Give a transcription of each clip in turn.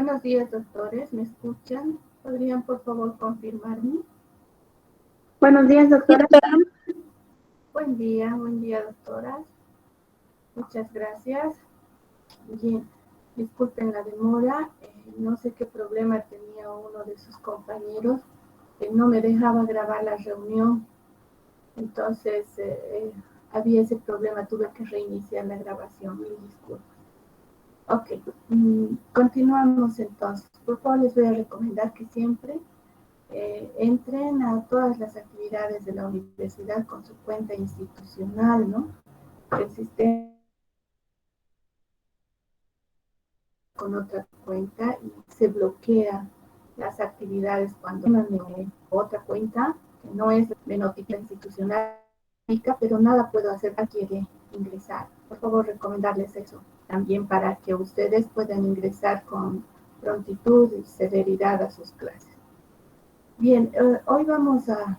Buenos días, doctores. ¿Me escuchan? ¿Podrían, por favor, confirmarme? Buenos días, doctora. Buen día, doctoras. Muchas gracias. Bien, disculpen la demora. No sé qué problema tenía uno de sus compañeros. No me dejaba grabar la reunión. Entonces, había ese problema. Tuve que reiniciar la grabación. Mil disculpas. Ok, continuamos entonces. Por favor, les voy a recomendar que siempre entren a todas las actividades de la universidad con su cuenta institucional, ¿no? El sistema con otra cuenta y se bloquea las actividades cuando tienen otra cuenta, que no es de noticia institucional, pero nada puedo hacer para quiere ingresar. Por favor, recomendarles eso también para que ustedes puedan ingresar con prontitud y celeridad a sus clases. Bien, hoy vamos a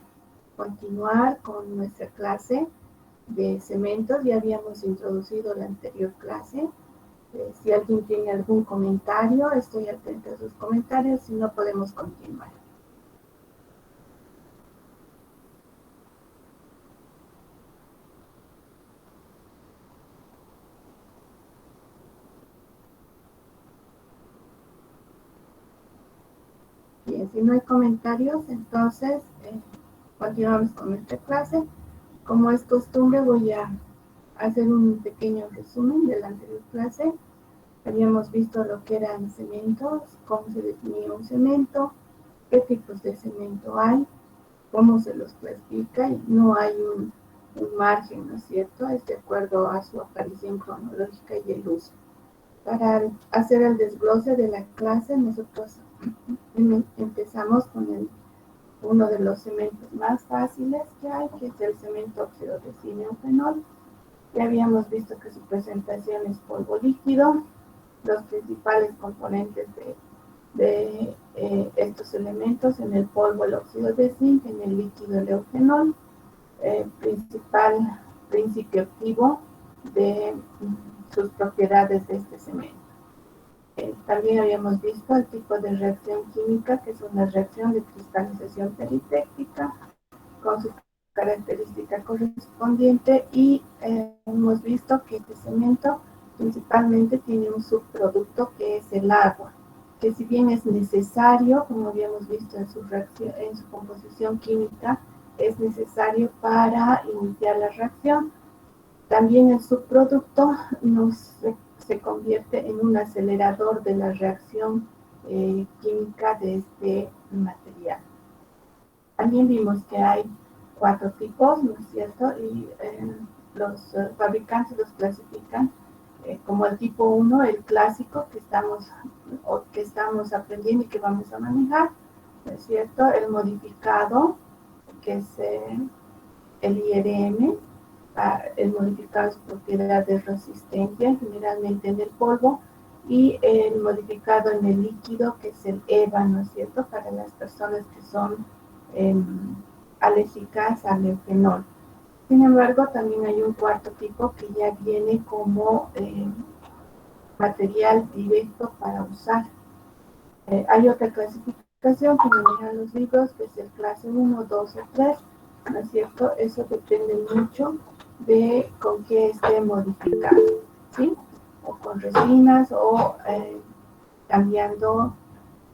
continuar con nuestra clase de cementos. Ya habíamos introducido la anterior clase. Si alguien tiene algún comentario, estoy atenta a sus comentarios, si no podemos continuar. Bien, si no hay comentarios, entonces continuamos con nuestra clase. Como es costumbre, voy a hacer un pequeño resumen de la anterior clase. Habíamos visto lo que eran cementos, cómo se definía un cemento, qué tipos de cemento hay, cómo se los clasifica, y no hay un margen, ¿no es cierto? Es de acuerdo a su aparición cronológica y el uso. Para hacer el desglose de la clase, nosotros empezamos con uno de los cementos más fáciles que hay, que es el cemento óxido de zinc neofenol. Ya habíamos visto que su presentación es polvo líquido. Los principales componentes de estos elementos: en el polvo el óxido de zinc, en el líquido el eufenol, principal principio activo de sus propiedades de este cemento. También habíamos visto el tipo de reacción química, que es una reacción de cristalización peritéctica con su característica correspondiente, y hemos visto que este cemento principalmente tiene un subproducto que es el agua, que si bien es necesario, como habíamos visto en su composición química, es necesario para iniciar la reacción, también el subproducto se convierte en un acelerador de la reacción química de este material. También vimos que hay 4 tipos, ¿no es cierto? Y los fabricantes los clasifican como el tipo 1, el clásico que estamos aprendiendo y que vamos a manejar, ¿no es cierto? El modificado, que es el IRM, el modificado de su propiedad de resistencia, generalmente en el polvo, y el modificado en el líquido, que es el EVA, ¿no es cierto?, para las personas que son alérgicas al eufenol. Sin embargo, también hay un cuarto tipo que ya viene como material directo para usar. Hay otra clasificación que manejan los libros, que es el clase 1, 2 o 3, ¿no es cierto? Eso depende mucho de con qué esté modificado, ¿sí? O con resinas, o cambiando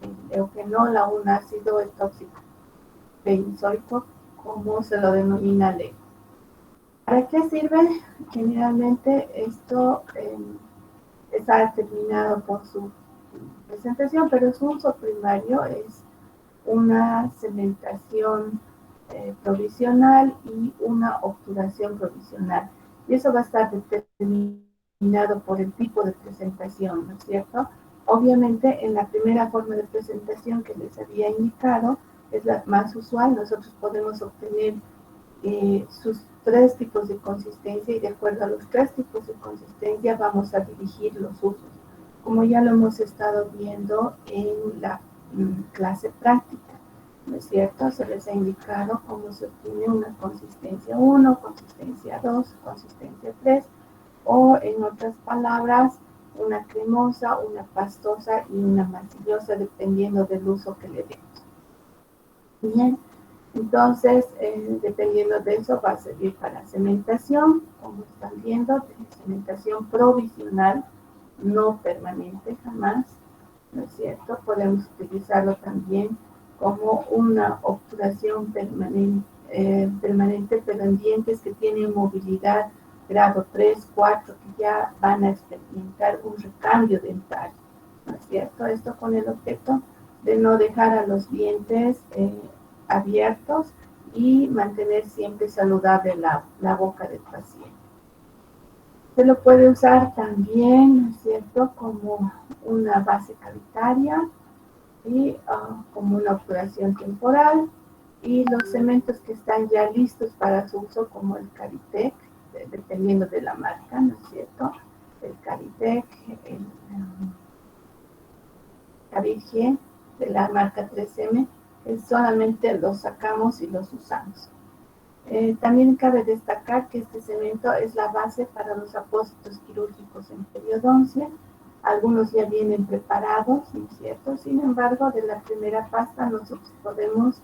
el eufenol a un ácido tóxico benzoico, como se lo denomina ley. ¿Para qué sirve? Generalmente esto está determinado por su presentación, pero su uso primario es una cementación provisional y una obturación provisional. Y eso va a estar determinado por el tipo de presentación, ¿no es cierto? Obviamente, en la primera forma de presentación que les había indicado, es la más usual. Nosotros podemos obtener sus 3 tipos de consistencia, y de acuerdo a los 3 tipos de consistencia vamos a dirigir los usos, como ya lo hemos estado viendo en la clase práctica, ¿no es cierto? Se les ha indicado cómo se obtiene una consistencia 1, consistencia 2, consistencia 3, o en otras palabras, una cremosa, una pastosa y una masillosa, dependiendo del uso que le demos. Bien, entonces, dependiendo de eso, va a servir para cementación, como están viendo, cementación provisional, no permanente jamás, ¿no es cierto? Podemos utilizarlo también como una obturación permanente, pero en dientes que tienen movilidad grado 3, 4, que ya van a experimentar un recambio dental, ¿no es cierto? Esto con el objeto de no dejar a los dientes abiertos y mantener siempre saludable la boca del paciente. Se lo puede usar también, ¿no es cierto?, como una base cavitaria y como una obturación temporal. Y los cementos que están ya listos para su uso, como el Caritec, dependiendo de la marca, ¿no es cierto? El Caritec, el Cavirgie, de la marca 3M, solamente los sacamos y los usamos. También cabe destacar que este cemento es la base para los apósitos quirúrgicos en periodoncia. Algunos ya vienen preparados, ¿no es cierto? Sin embargo, de la primera pasta nosotros podemos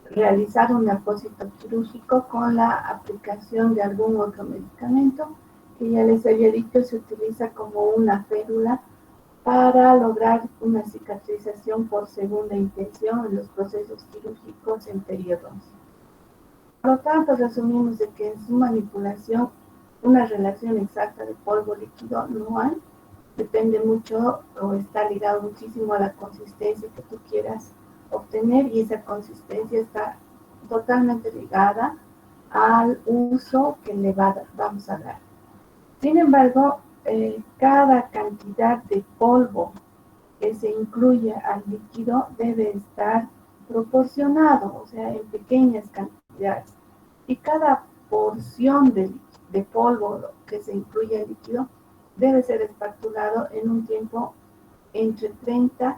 realizar un apósito quirúrgico con la aplicación de algún otro medicamento que ya les había dicho se utiliza como una férula para lograr una cicatrización por segunda intención en los procesos quirúrgicos en periodoncia. Por lo tanto, resumimos de que en su manipulación una relación exacta de polvo líquido no hay, depende mucho o está ligado muchísimo a la consistencia que tú quieras obtener y esa consistencia está totalmente ligada al uso que le vamos a dar. Sin embargo, cada cantidad de polvo que se incluye al líquido debe estar proporcionado, o sea, en pequeñas cantidades. Y cada porción de polvo que se incluye al líquido debe ser espatulado en un tiempo entre 30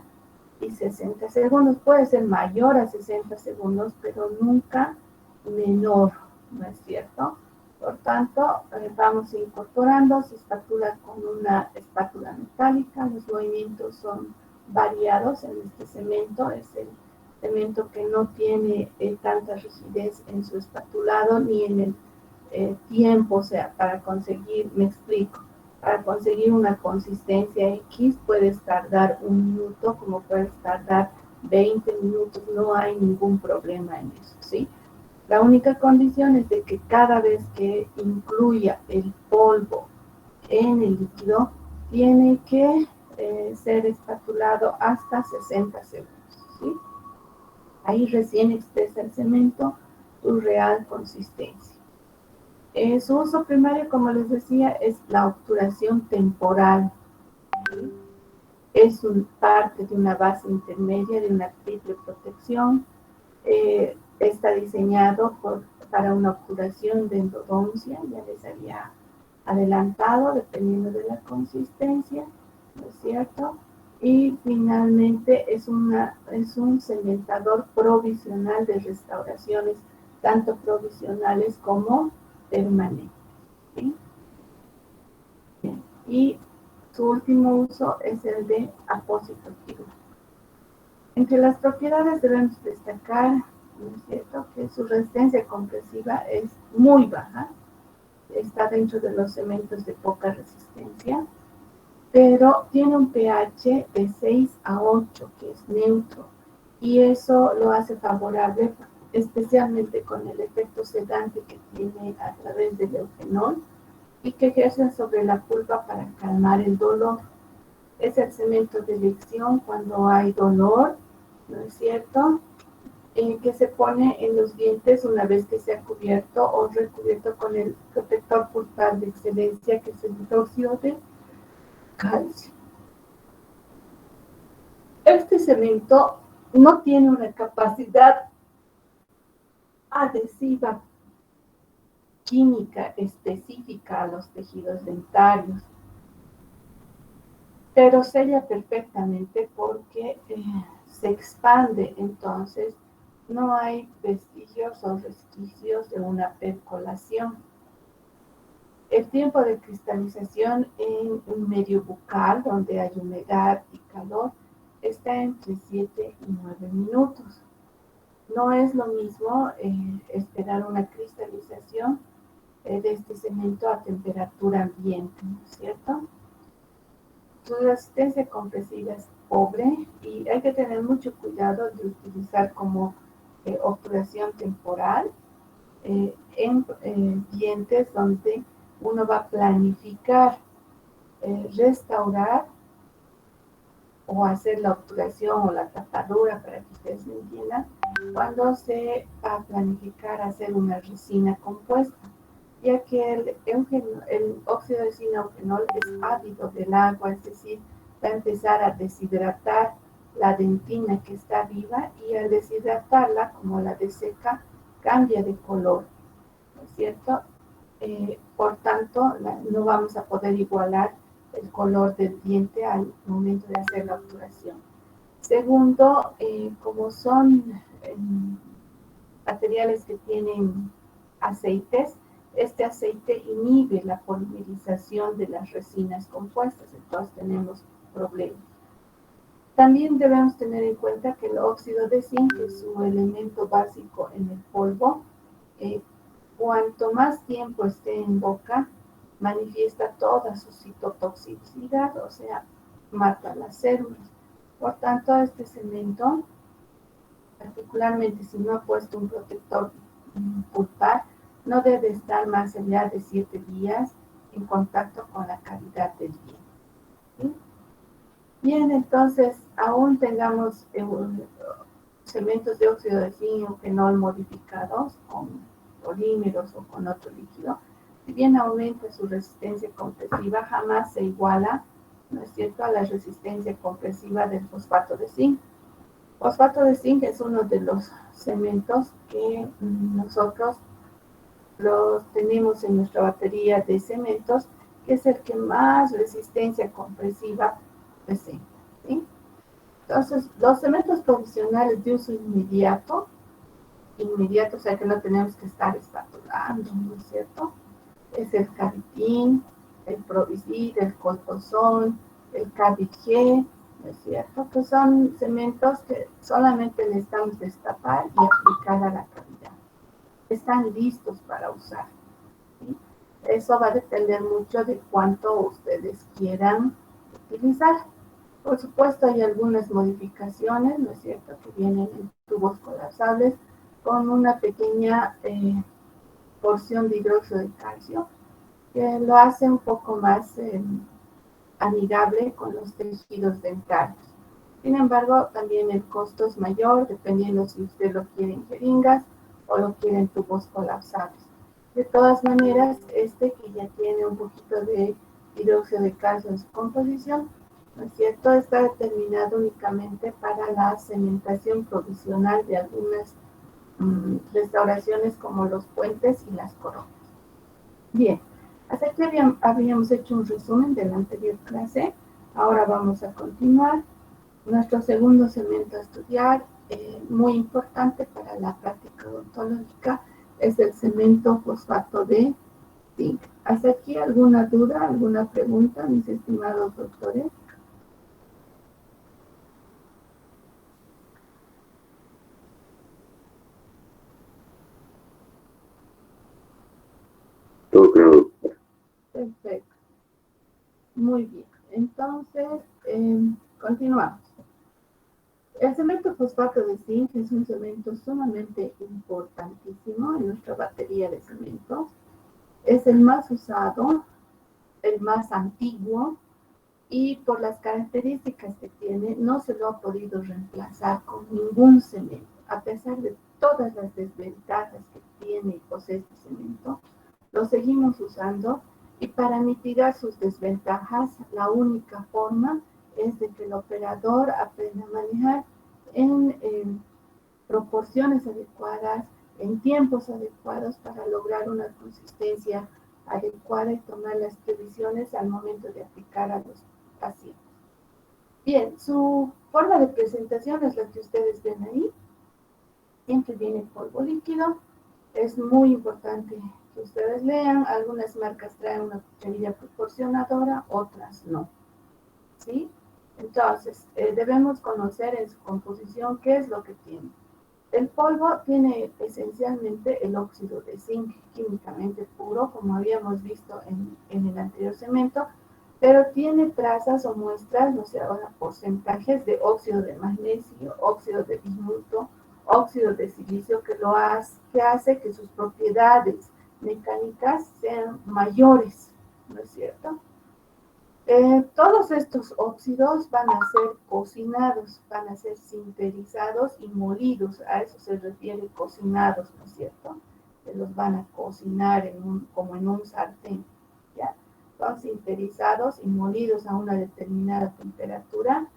y 60 segundos. Puede ser mayor a 60 segundos, pero nunca menor, ¿no es cierto? Por tanto, vamos incorporando, se espatula con una espátula metálica, los movimientos son variados en este cemento, es el cemento que no tiene tanta rigidez en su espatulado ni en el tiempo, o sea, para conseguir, me explico, para conseguir una consistencia X puedes tardar 1 minuto, como puedes tardar 20 minutos, no hay ningún problema en eso, ¿sí? La única condición es de que cada vez que incluya el polvo en el líquido, tiene que ser espatulado hasta 60 segundos, ¿sí? Ahí recién expresa el cemento su real consistencia. Su uso primario, como les decía, es la obturación temporal. ¿Sí? Es parte de una base intermedia de una triple protección. Está diseñado para una obturación de endodoncia, ya les había adelantado, dependiendo de la consistencia, ¿no es cierto? Y finalmente es un cementador provisional de restauraciones, tanto provisionales como permanentes. ¿Sí? Bien. Y su último uso es el de apósito quirúrgico. Entre las propiedades debemos destacar, ¿no es cierto?, que su resistencia compresiva es muy baja, está dentro de los cementos de poca resistencia, pero tiene un pH de 6 a 8, que es neutro, y eso lo hace favorable, especialmente con el efecto sedante que tiene a través del eugenol y que ejerce sobre la pulpa para calmar el dolor. Es el cemento de elección cuando hay dolor, ¿no es cierto?, que se pone en los dientes una vez que se ha cubierto o recubierto con el protector pulpar de excelencia, que es el hidróxido de calcio. Este cemento no tiene una capacidad adhesiva química específica a los tejidos dentarios, pero sella perfectamente porque se expande, entonces no hay vestigios o resquicios de una percolación. El tiempo de cristalización en un medio bucal donde hay humedad y calor está entre 7 y 9 minutos. No es lo mismo esperar una cristalización de este cemento a temperatura ambiente, ¿no es cierto? Su resistencia compresiva es pobre y hay que tener mucho cuidado de utilizar como obturación temporal en dientes donde uno va a planificar restaurar o hacer la obturación o la tapadura, para que ustedes me entiendan, cuando se va a planificar hacer una resina compuesta, ya que el óxido de zinc-eugenol es ávido del agua, es decir, va a empezar a deshidratar la dentina que está viva y al deshidratarla, como la deseca, cambia de color, ¿no es cierto? Por tanto, no vamos a poder igualar el color del diente al momento de hacer la obturación. Segundo, como son materiales que tienen aceites, este aceite inhibe la polimerización de las resinas compuestas, entonces tenemos problemas. También debemos tener en cuenta que el óxido de zinc es un elemento básico en el polvo. Cuanto más tiempo esté en boca, manifiesta toda su citotoxicidad, o sea, mata las células. Por tanto, este cemento, particularmente si no ha puesto un protector pulpar, no debe estar más allá de 7 días en contacto con la cavidad del diente. ¿Sí? Bien, entonces, aún tengamos cementos de óxido de zinc-eugenol modificados con polímeros o con otro líquido, si bien aumenta su resistencia compresiva, jamás se iguala, ¿no es cierto?, a la resistencia compresiva del fosfato de zinc. Fosfato de zinc es uno de los cementos que nosotros los tenemos en nuestra batería de cementos, que es el que más resistencia compresiva presenta, ¿sí? Entonces, los cementos provisionales de uso inmediato, o sea que no tenemos que estar espatulando, ¿no es cierto? Es el Caritin, el Provisid, el Coltozón, el Cavig, ¿no es cierto? Que son cementos que solamente necesitamos destapar y aplicar a la cavidad. Están listos para usar, ¿sí? Eso va a depender mucho de cuánto ustedes quieran utilizar. Por supuesto, hay algunas modificaciones, ¿no es cierto?, que vienen en tubos colapsables con una pequeña porción de hidróxido de calcio, que lo hace un poco más amigable con los tejidos dentarios. Sin embargo, también el costo es mayor, dependiendo si usted lo quiere en jeringas o lo quiere en tubos colapsables. De todas maneras, este que ya tiene un poquito de hidróxido de calcio en su composición, ¿no es cierto?, está determinado únicamente para la cementación provisional de algunas restauraciones como los puentes y las coronas. Bien, hasta aquí habíamos hecho un resumen de la anterior clase. Ahora vamos a continuar. Nuestro segundo cemento a estudiar, muy importante para la práctica odontológica, es el cemento fosfato de zinc. ¿Hasta aquí alguna duda, alguna pregunta, mis estimados doctores? Todo claro. Perfecto. Muy bien. Entonces, continuamos. El cemento fosfato de zinc es un cemento sumamente importantísimo en nuestra batería de cementos. Es el más usado, el más antiguo, y por las características que tiene, no se lo ha podido reemplazar con ningún cemento. A pesar de todas las desventajas que tiene y posee este cemento, lo seguimos usando, y para mitigar sus desventajas, la única forma es de que el operador aprenda a manejar en proporciones adecuadas, en tiempos adecuados, para lograr una consistencia adecuada y tomar las previsiones al momento de aplicar a los pacientes. Bien, su forma de presentación es la que ustedes ven ahí. Siempre viene en polvo líquido. Es muy importante que ustedes lean, algunas marcas traen una cucharilla proporcionadora, otras no, ¿sí? Entonces, debemos conocer en su composición qué es lo que tiene. El polvo tiene esencialmente el óxido de zinc químicamente puro, como habíamos visto en el anterior cemento, pero tiene trazas o muestras, no sé, ahora porcentajes de óxido de magnesio, óxido de bismuto, óxido de silicio, que hace que sus propiedades mecánicas sean mayores, ¿no es cierto? Todos estos óxidos van a ser cocinados, van a ser sinterizados y molidos, a eso se refiere cocinados, ¿no es cierto? Que los van a cocinar como en un sartén, ¿ya? Son sinterizados y molidos a una determinada temperatura,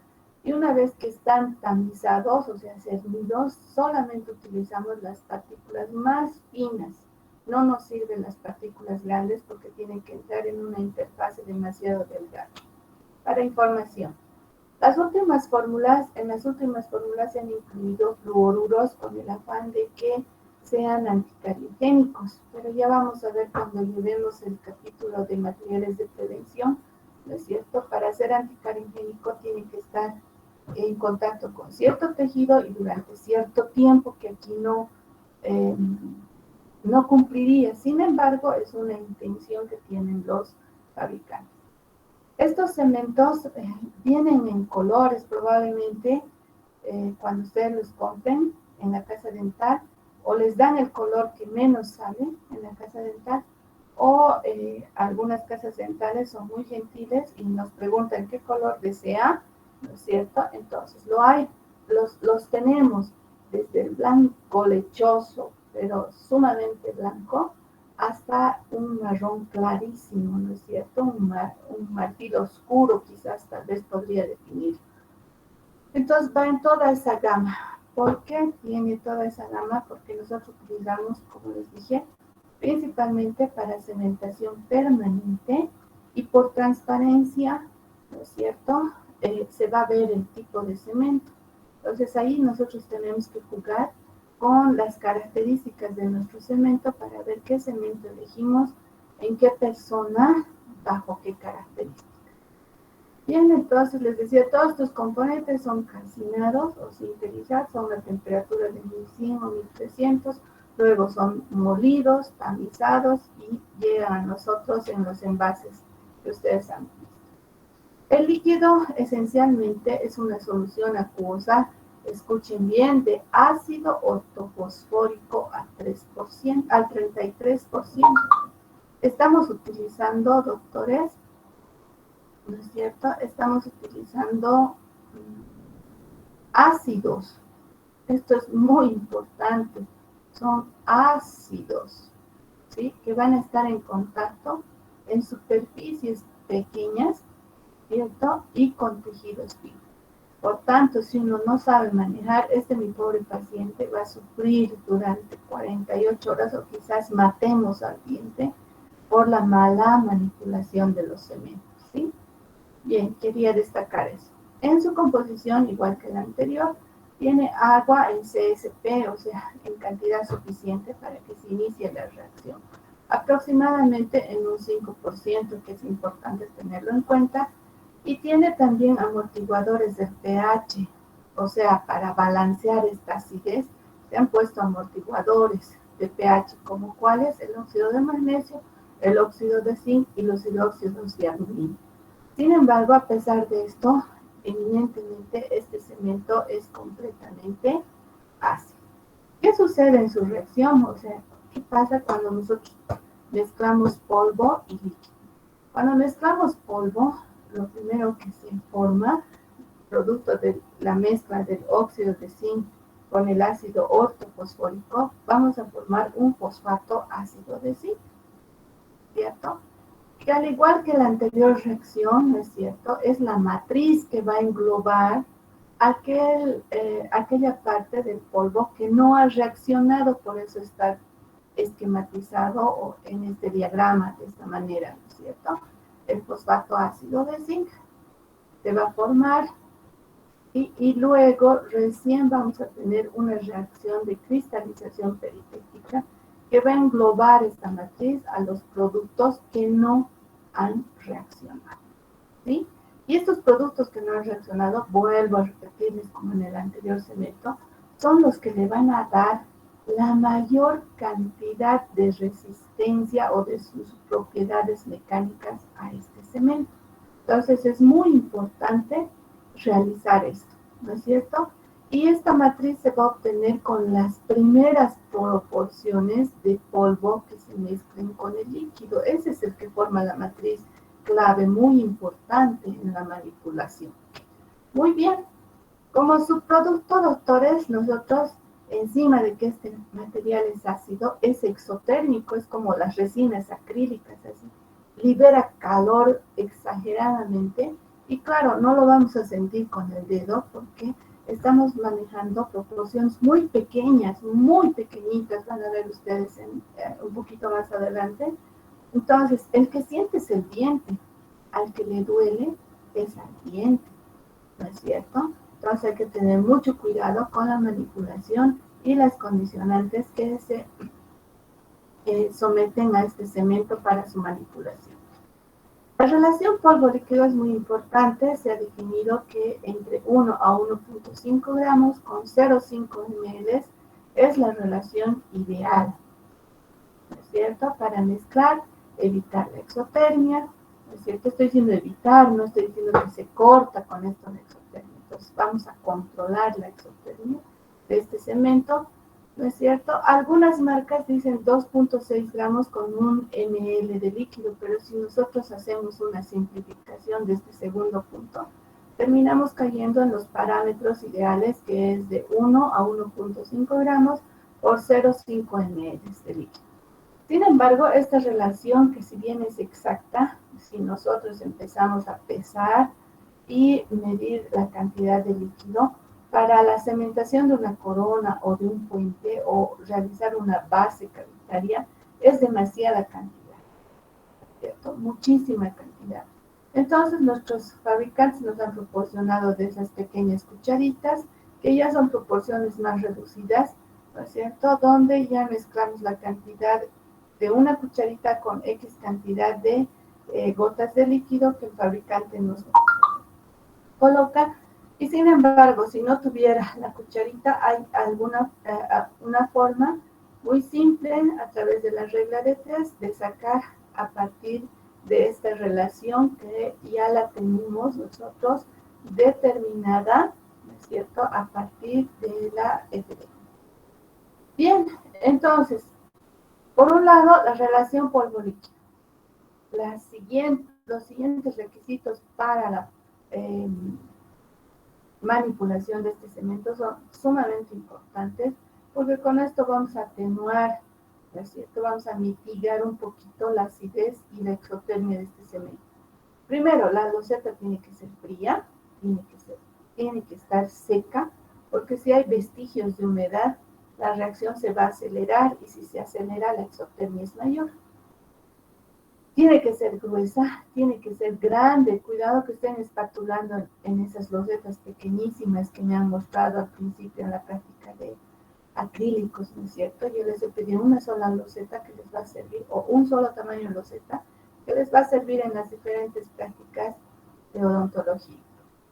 y una vez que están tamizados, o sea, cernidos, solamente utilizamos las partículas más finas. No nos sirven las partículas grandes porque tienen que entrar en una interfase demasiado delgada. Para información, en las últimas fórmulas se han incluido fluoruros con el afán de que sean anticaringénicos, pero ya vamos a ver cuando llevemos el capítulo de materiales de prevención, ¿no es cierto? Para ser anticaringénico tiene que estar en contacto con cierto tejido y durante cierto tiempo, que aquí no cumpliría. Sin embargo, es una intención que tienen los fabricantes. Estos cementos vienen en colores probablemente cuando ustedes los compren en la casa dental, o les dan el color que menos sale en la casa dental, o algunas casas dentales son muy gentiles y nos preguntan qué color desea, ¿no es cierto? Entonces los tenemos desde el blanco lechoso, pero sumamente blanco, hasta un marrón clarísimo, ¿no es cierto? Un marfil oscuro, quizás tal vez podría definir. Entonces va en toda esa gama. ¿Por qué tiene toda esa gama? Porque nosotros utilizamos, como les dije, principalmente para cementación permanente, y por transparencia, ¿no es cierto? Se va a ver el tipo de cemento. Entonces ahí nosotros tenemos que jugar con las características de nuestro cemento para ver qué cemento elegimos, en qué persona, bajo qué características. Bien, entonces les decía, todos estos componentes son calcinados o sinterizados a una temperatura de 1100 o 1300, luego son molidos, tamizados y llegan a nosotros en los envases que ustedes han visto. El líquido esencialmente es una solución acuosa, escuchen bien, de ácido ortofosfórico al 33%. Estamos utilizando, doctores, ¿no es cierto? Estamos utilizando ácidos. Esto es muy importante. Son ácidos, ¿sí? Que van a estar en contacto en superficies pequeñas, ¿cierto? Y con tejidos finos. Por tanto, si uno no sabe manejar, mi pobre paciente va a sufrir durante 48 horas, o quizás matemos al cliente por la mala manipulación de los cementos, ¿sí? Bien, quería destacar eso. En su composición, igual que la anterior, tiene agua en CSP, o sea, en cantidad suficiente para que se inicie la reacción. Aproximadamente en un 5%, que es importante tenerlo en cuenta, y tiene también amortiguadores del pH, o sea, para balancear esta acidez, se han puesto amortiguadores de pH, como cuáles: el óxido de magnesio, el óxido de zinc y los hidróxidos de aluminio. Sin embargo, a pesar de esto, eminentemente este cemento es completamente ácido. ¿Qué sucede en su reacción? O sea, ¿qué pasa cuando nosotros mezclamos polvo y líquido? Cuando mezclamos polvo, lo primero que se forma, producto de la mezcla del óxido de zinc con el ácido ortofosfórico, vamos a formar un fosfato ácido de zinc, ¿cierto? Que al igual que la anterior reacción, ¿no es cierto?, es la matriz que va a englobar aquella parte del polvo que no ha reaccionado, por eso está esquematizado o en este diagrama de esta manera, ¿no es cierto? El fosfato ácido de zinc se va a formar y luego recién vamos a tener una reacción de cristalización peritéctica que va a englobar esta matriz a los productos que no han reaccionado, ¿sí? Y estos productos que no han reaccionado, vuelvo a repetirles como en el anterior cemento, son los que le van a dar la mayor cantidad de resistencia o de sus propiedades mecánicas a este cemento. Entonces es muy importante realizar esto, ¿no es cierto? Y esta matriz se va a obtener con las primeras proporciones de polvo que se mezclen con el líquido. Ese es el que forma la matriz clave muy importante en la manipulación. Muy bien, como subproducto, doctores, nosotros, encima de que este material es ácido, es exotérmico, es como las resinas acrílicas, así, libera calor exageradamente y claro, no lo vamos a sentir con el dedo porque estamos manejando proporciones muy pequeñas, muy pequeñitas, van a ver ustedes un poquito más adelante. Entonces, el que siente es el diente, al que le duele es al diente, ¿no es cierto? Entonces hay que tener mucho cuidado con la manipulación y las condicionantes que se someten a este cemento para su manipulación. La relación polvo-líquido es muy importante, se ha definido que entre 1 a 1.5 gramos con 0,5 ml es la relación ideal, ¿no es cierto? Para mezclar, evitar la exotermia, ¿no es cierto? Estoy diciendo evitar, no estoy diciendo que se corta con esto la exotermia. Entonces vamos a controlar la exotermia de este cemento, ¿no es cierto? Algunas marcas dicen 2.6 gramos con 1 ml de líquido, pero si nosotros hacemos una simplificación de este segundo punto, terminamos cayendo en los parámetros ideales, que es de 1 a 1.5 gramos por 0,5 ml de líquido. Sin embargo, esta relación, que si bien es exacta, si nosotros empezamos a pesar y medir la cantidad de líquido, para la cementación de una corona o de un puente o realizar una base cavitaria, es demasiada cantidad, ¿cierto? Muchísima cantidad. Entonces, nuestros fabricantes nos han proporcionado de esas pequeñas cucharitas, que ya son proporciones más reducidas, ¿no es cierto? Donde ya mezclamos la cantidad de una cucharita con X cantidad de gotas de líquido que el fabricante nos coloca. Y sin embargo, si no tuviera la cucharita, hay una forma muy simple a través de la regla de 3 de sacar a partir de esta relación que ya la tenemos nosotros determinada, ¿no es cierto?, a partir de la FD. Bien, entonces, por un lado, la relación polvo-líquido. Los siguientes requisitos para la manipulación de este cemento son sumamente importantes, porque con esto vamos a atenuar, ¿no es cierto? Vamos a mitigar un poquito la acidez y la exotermia de este cemento. Primero, la loseta tiene que ser fría, tiene que estar seca, porque si hay vestigios de humedad, la reacción se va a acelerar y si se acelera, la exotermia es mayor. Tiene que ser gruesa, tiene que ser grande. Cuidado que estén espatulando en esas losetas pequeñísimas que me han mostrado al principio en la práctica de acrílicos, ¿no es cierto? Yo les he pedido una sola loseta que les va a servir, o un solo tamaño de loseta que les va a servir en las diferentes prácticas de odontología.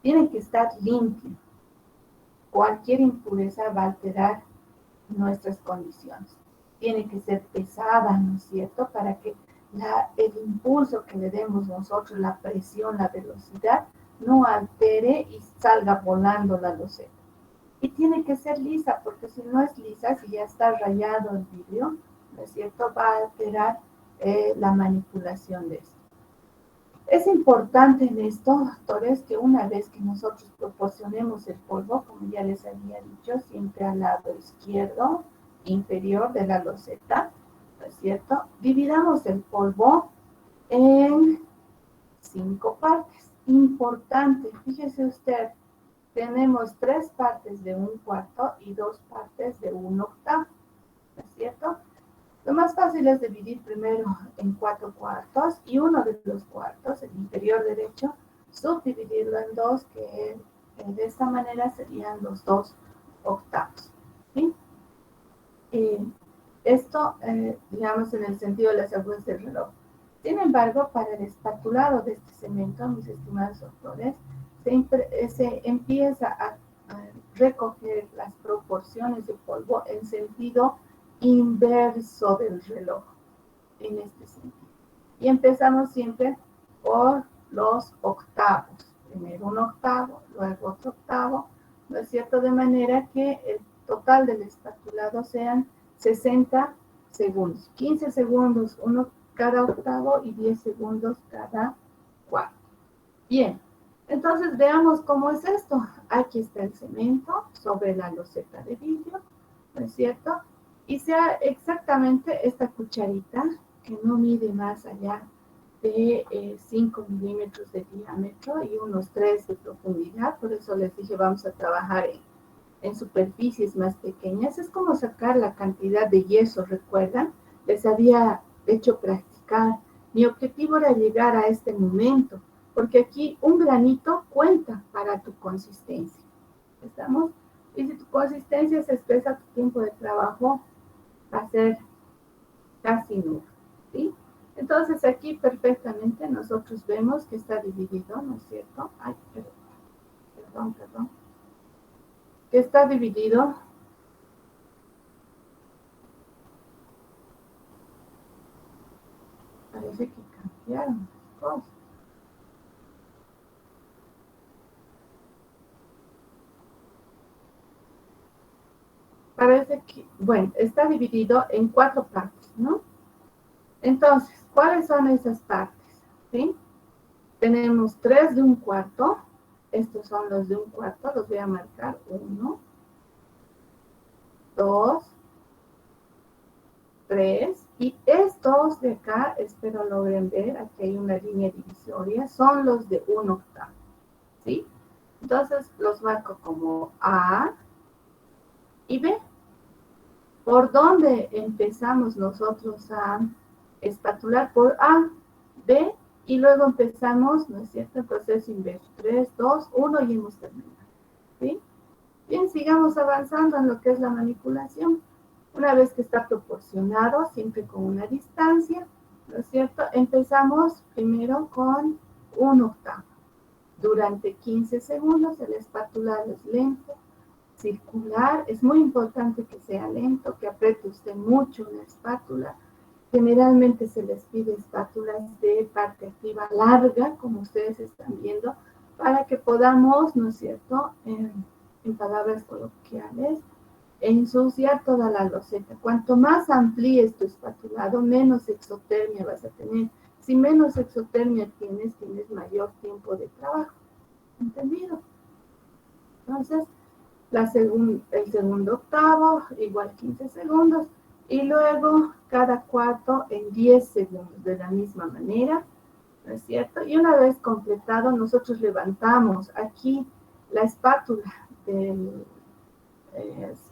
Tiene que estar limpio. Cualquier impureza va a alterar nuestras condiciones. Tiene que ser pesada, ¿no es cierto? Para que el impulso que le demos nosotros, la presión, la velocidad, no altere y salga volando la loseta. Y tiene que ser lisa, porque si no es lisa, si ya está rayado el vidrio, ¿no es cierto?, va a alterar la manipulación de esto. Es importante en esto, doctores, que una vez que nosotros proporcionemos el polvo, como ya les había dicho, siempre al lado izquierdo inferior de la loseta, ¿no es cierto?, dividamos el polvo en 5 partes. Importante, fíjese usted, tenemos 3 partes de 1/4 y 2 partes de 1/8, ¿no es cierto? Lo más fácil es dividir primero en 4 cuartos y uno de los cuartos, el inferior derecho, subdividirlo en 2, que de esta manera serían los 2/8. ¿Sí? Esto, digamos, en el sentido de las agujas del reloj. Sin embargo, para el espatulado de este cemento, mis estimados doctores, se empieza a recoger las proporciones de polvo en sentido inverso del reloj, en este sentido. Y empezamos siempre por los octavos. Primero un octavo, luego otro octavo, ¿no es cierto? De manera que el total del espatulado sean 60 segundos. 15 segundos uno cada octavo y 10 segundos cada cuarto. Bien, entonces veamos cómo es esto. Aquí está el cemento sobre la loseta de vidrio, ¿no es cierto? Y sea exactamente esta cucharita que no mide más allá de 5 milímetros de diámetro y unos 3 de profundidad. Por eso les dije, vamos a trabajar en superficies más pequeñas. Es como sacar la cantidad de yeso, ¿recuerdan? Les había hecho practicar. Mi objetivo era llegar a este momento, porque aquí un granito cuenta para tu consistencia. ¿Estamos? Y si tu consistencia se espesa, tu tiempo de trabajo va a ser casi nulo, ¿sí? Entonces aquí perfectamente nosotros vemos que está dividido, ¿no es cierto? Ay, perdón. Que está dividido. Parece que cambiaron las cosas. Parece que, bueno, está dividido en 4 partes, ¿no? Entonces, ¿cuáles son esas partes? ¿Sí? Tenemos 3 de un cuarto. Estos son los de un cuarto. Los voy a marcar. 1, 2, 3. Y estos de acá, espero logren ver, aquí hay una línea divisoria, son los de un octavo. ¿Sí? Entonces, los marco como A y B. ¿Por dónde empezamos nosotros a espatular? Por A, B, y luego empezamos, ¿no es cierto?, el proceso inverso. 3, 2, 1 y hemos terminado. ¿Sí? Bien, sigamos avanzando en lo que es la manipulación. Una vez que está proporcionado, siempre con una distancia, ¿no es cierto? Empezamos primero con un octavo. Durante 15 segundos el espatulado es lento, circular. Es muy importante que sea lento, que apriete usted mucho una espátula. Generalmente se les pide espátulas de parte activa larga, como ustedes están viendo, para que podamos, ¿no es cierto?, en palabras coloquiales, ensuciar toda la loseta. Cuanto más amplíes tu espatulado, menos exotermia vas a tener. Si menos exotermia tienes mayor tiempo de trabajo. ¿Entendido? Entonces, el segundo octavo, igual 15 segundos, y luego cada cuarto en 10 segundos, de la misma manera, ¿no es cierto? Y una vez completado, nosotros levantamos aquí la espátula del,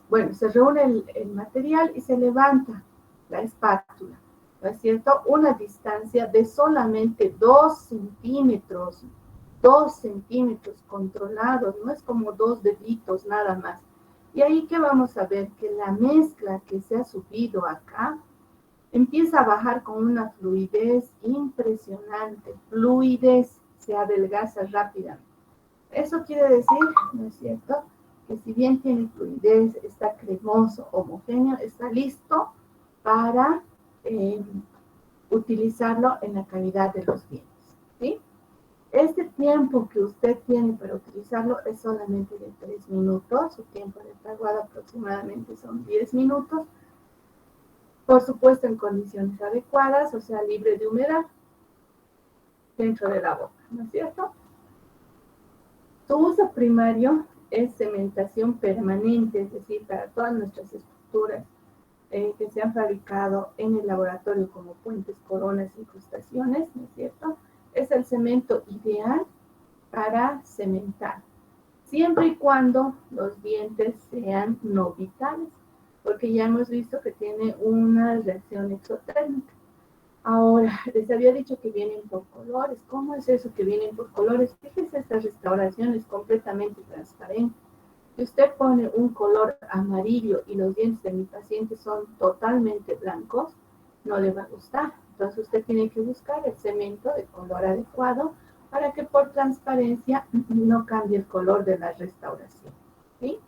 bueno, se reúne el material y se levanta la espátula, ¿no es cierto? Una distancia de solamente 2 centímetros, 2 centímetros controlados, no es como 2 deditos nada más. Y ahí que vamos a ver que la mezcla que se ha subido acá empieza a bajar con una fluidez impresionante, fluidez, se adelgaza rápidamente. Eso quiere decir, ¿no es cierto?, que si bien tiene fluidez, está cremoso, homogéneo, está listo para utilizarlo en la cavidad de los dientes, ¿sí? Este tiempo que usted tiene para utilizarlo es solamente de 3 minutos, su tiempo de fraguado aproximadamente son 10 minutos, por supuesto en condiciones adecuadas, o sea, libre de humedad dentro de la boca, ¿no es cierto? Su uso primario es cementación permanente, es decir, para todas nuestras estructuras que se han fabricado en el laboratorio como puentes, coronas, incrustaciones, ¿no es cierto? Es el cemento ideal para cementar, siempre y cuando los dientes sean no vitales, porque ya hemos visto que tiene una reacción exotérmica. Ahora, les había dicho que vienen por colores. ¿Cómo es eso que vienen por colores? Fíjense, esta restauración es completamente transparente. Si usted pone un color amarillo y los dientes de mi paciente son totalmente blancos, no le va a gustar. Entonces usted tiene que buscar el cemento de color adecuado para que por transparencia no cambie el color de la restauración. ¿Sí?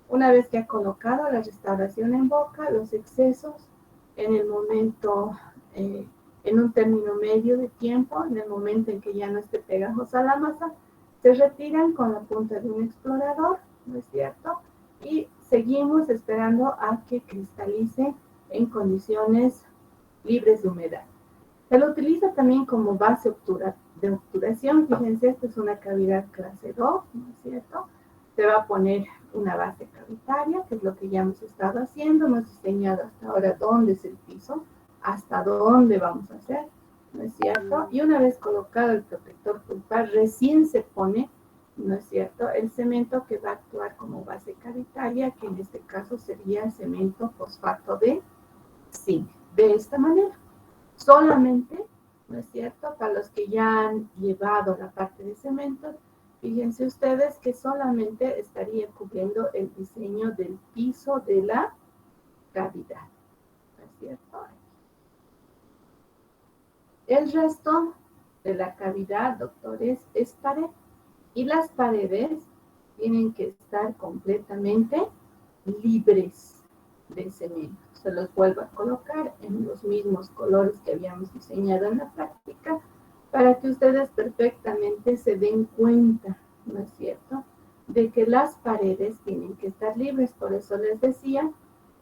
Una vez que ha colocado la restauración en boca, los excesos en el momento, en un término medio de tiempo, en el momento en que ya no esté pegajosa la masa, se retiran con la punta de un explorador, ¿no es cierto? Y seguimos esperando a que cristalice en condiciones libres de humedad. Se lo utiliza también como base de obturación. Fíjense, esta es una cavidad clase 2, ¿no es cierto? Se va a poner una base cavitaria, que es lo que ya hemos estado haciendo. Hemos diseñado hasta ahora dónde es el piso, hasta dónde vamos a hacer, ¿no es cierto? Y una vez colocado el protector pulpar, recién se pone, ¿no es cierto?, el cemento que va a actuar como base cavitaria, que en este caso sería cemento fosfato de zinc. De esta manera, solamente, ¿no es cierto?, para los que ya han llevado la parte de cemento, fíjense ustedes que solamente estaría cubriendo el diseño del piso de la cavidad, ¿no es cierto? El resto de la cavidad, doctores, es pared. Y las paredes tienen que estar completamente libres de cemento. Se los vuelvo a colocar en los mismos colores que habíamos diseñado en la práctica para que ustedes perfectamente se den cuenta, ¿no es cierto?, de que las paredes tienen que estar libres. Por eso les decía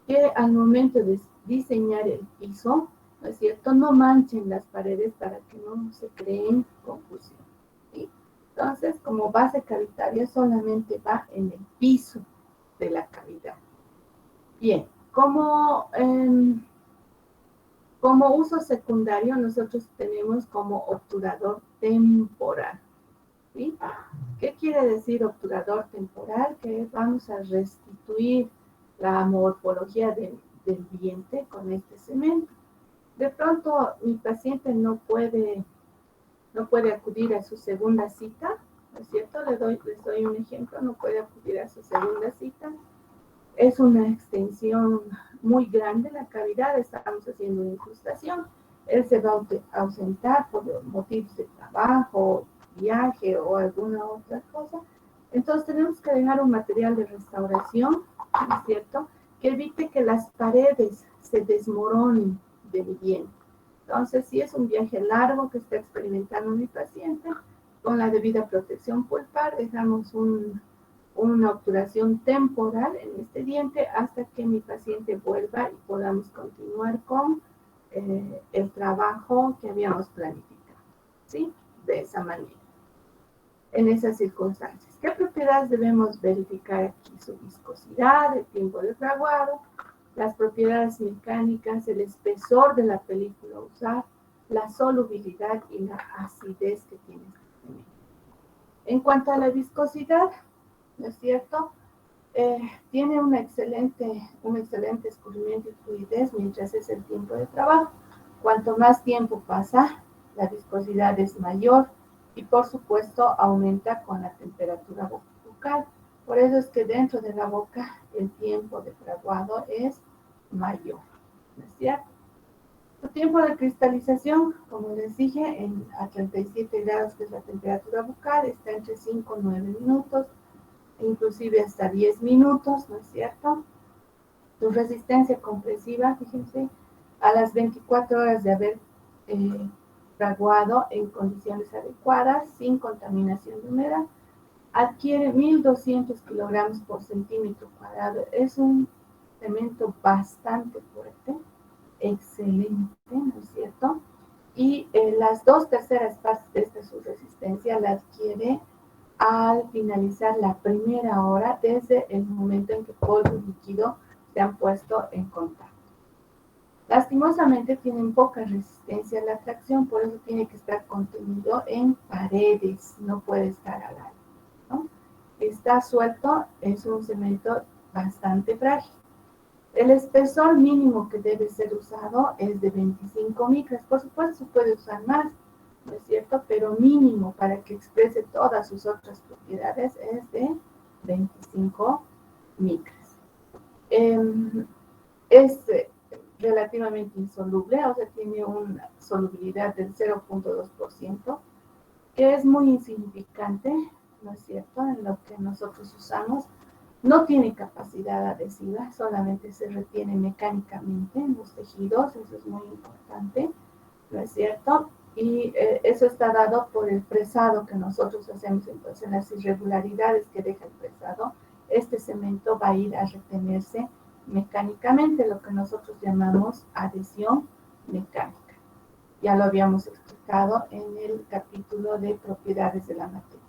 que al momento de diseñar el piso, ¿no es cierto?, no manchen las paredes para que no se creen confusión, ¿sí? Entonces, como base cavitaria solamente va en el piso de la cavidad. Bien, como uso secundario, nosotros tenemos como obturador temporal, ¿sí? ¿Qué quiere decir obturador temporal? Que vamos a restituir la morfología del diente con este cemento. De pronto, mi paciente no puede acudir a su segunda cita, ¿no es cierto? Les doy un ejemplo, no puede acudir a su segunda cita. Es una extensión muy grande la cavidad, estamos haciendo una incrustación. Él se va a ausentar por motivos de trabajo, viaje o alguna otra cosa. Entonces tenemos que dejar un material de restauración, ¿no es cierto?, que evite que las paredes se desmoronen del diente. Entonces, si es un viaje largo que está experimentando mi paciente, con la debida protección pulpar, dejamos una obturación temporal en este diente hasta que mi paciente vuelva y podamos continuar con el trabajo que habíamos planificado, ¿sí? De esa manera, en esas circunstancias. ¿Qué propiedades debemos verificar aquí? Su viscosidad, el tiempo de fraguado, las propiedades mecánicas, el espesor de la película a usar, la solubilidad y la acidez que tiene este cemento. En cuanto a la viscosidad, ¿no es cierto?, tiene un excelente escurrimiento y fluidez mientras es el tiempo de trabajo. Cuanto más tiempo pasa, la viscosidad es mayor y por supuesto aumenta con la temperatura bucal. Por eso es que dentro de la boca el tiempo de fraguado es mayor, ¿no es cierto? Su tiempo de cristalización, como les dije, a 37 grados, que es la temperatura bucal, está entre 5 y 9 minutos, inclusive hasta 10 minutos, ¿no es cierto? Su resistencia compresiva, fíjense, a las 24 horas de haber fraguado en condiciones adecuadas, sin contaminación de humedad, adquiere 1.200 kilogramos por centímetro cuadrado. Es un cemento bastante fuerte, excelente, ¿no es cierto? Y las 2/3 partes de esta su resistencia la adquiere al finalizar la primera hora desde el momento en que polvo y líquido se han puesto en contacto. Lastimosamente tienen poca resistencia a la tracción, por eso tiene que estar contenido en paredes, no puede estar al aire, ¿no? Está suelto, es un cemento bastante frágil. El espesor mínimo que debe ser usado es de 25 micras. Por supuesto, se puede usar más, ¿no es cierto? Pero mínimo para que exprese todas sus otras propiedades es de 25 micras. Es relativamente insoluble, o sea, tiene una solubilidad del 0.2%, que es muy insignificante, ¿no es cierto?, en lo que nosotros usamos. No tiene capacidad adhesiva, solamente se retiene mecánicamente en los tejidos, eso es muy importante, ¿no es cierto? Y eso está dado por el fresado que nosotros hacemos. Entonces, las irregularidades que deja el fresado, este cemento va a ir a retenerse mecánicamente, lo que nosotros llamamos adhesión mecánica. Ya lo habíamos explicado en el capítulo de propiedades de la materia.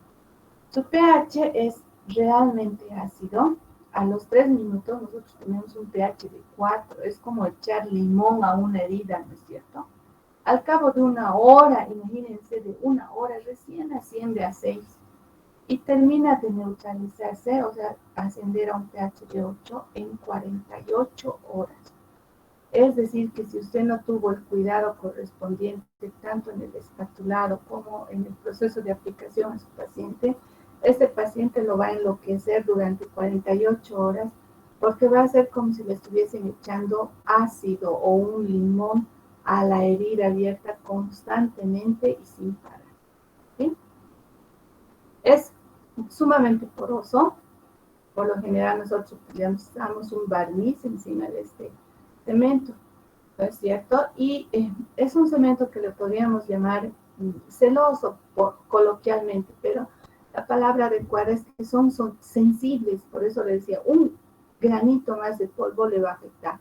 Su pH es realmente ácido. A los 3 minutos nosotros tenemos un pH de 4, es como echar limón a una herida, ¿no es cierto? Al cabo de una hora, imagínense, de una hora recién asciende a 6 y termina de neutralizarse, o sea, ascender a un pH de 8 en 48 horas. Es decir, que si usted no tuvo el cuidado correspondiente, tanto en el espatulado como en el proceso de aplicación a su paciente, este paciente lo va a enloquecer durante 48 horas porque va a ser como si le estuviesen echando ácido o un limón a la herida abierta constantemente y sin parar. ¿Sí? Es sumamente poroso. Por lo general nosotros utilizamos un barniz encima de este cemento, ¿no es cierto? Y es un cemento que le podríamos llamar celoso coloquialmente, pero la palabra adecuada es que son sensibles, por eso le decía, un granito más de polvo le va a afectar,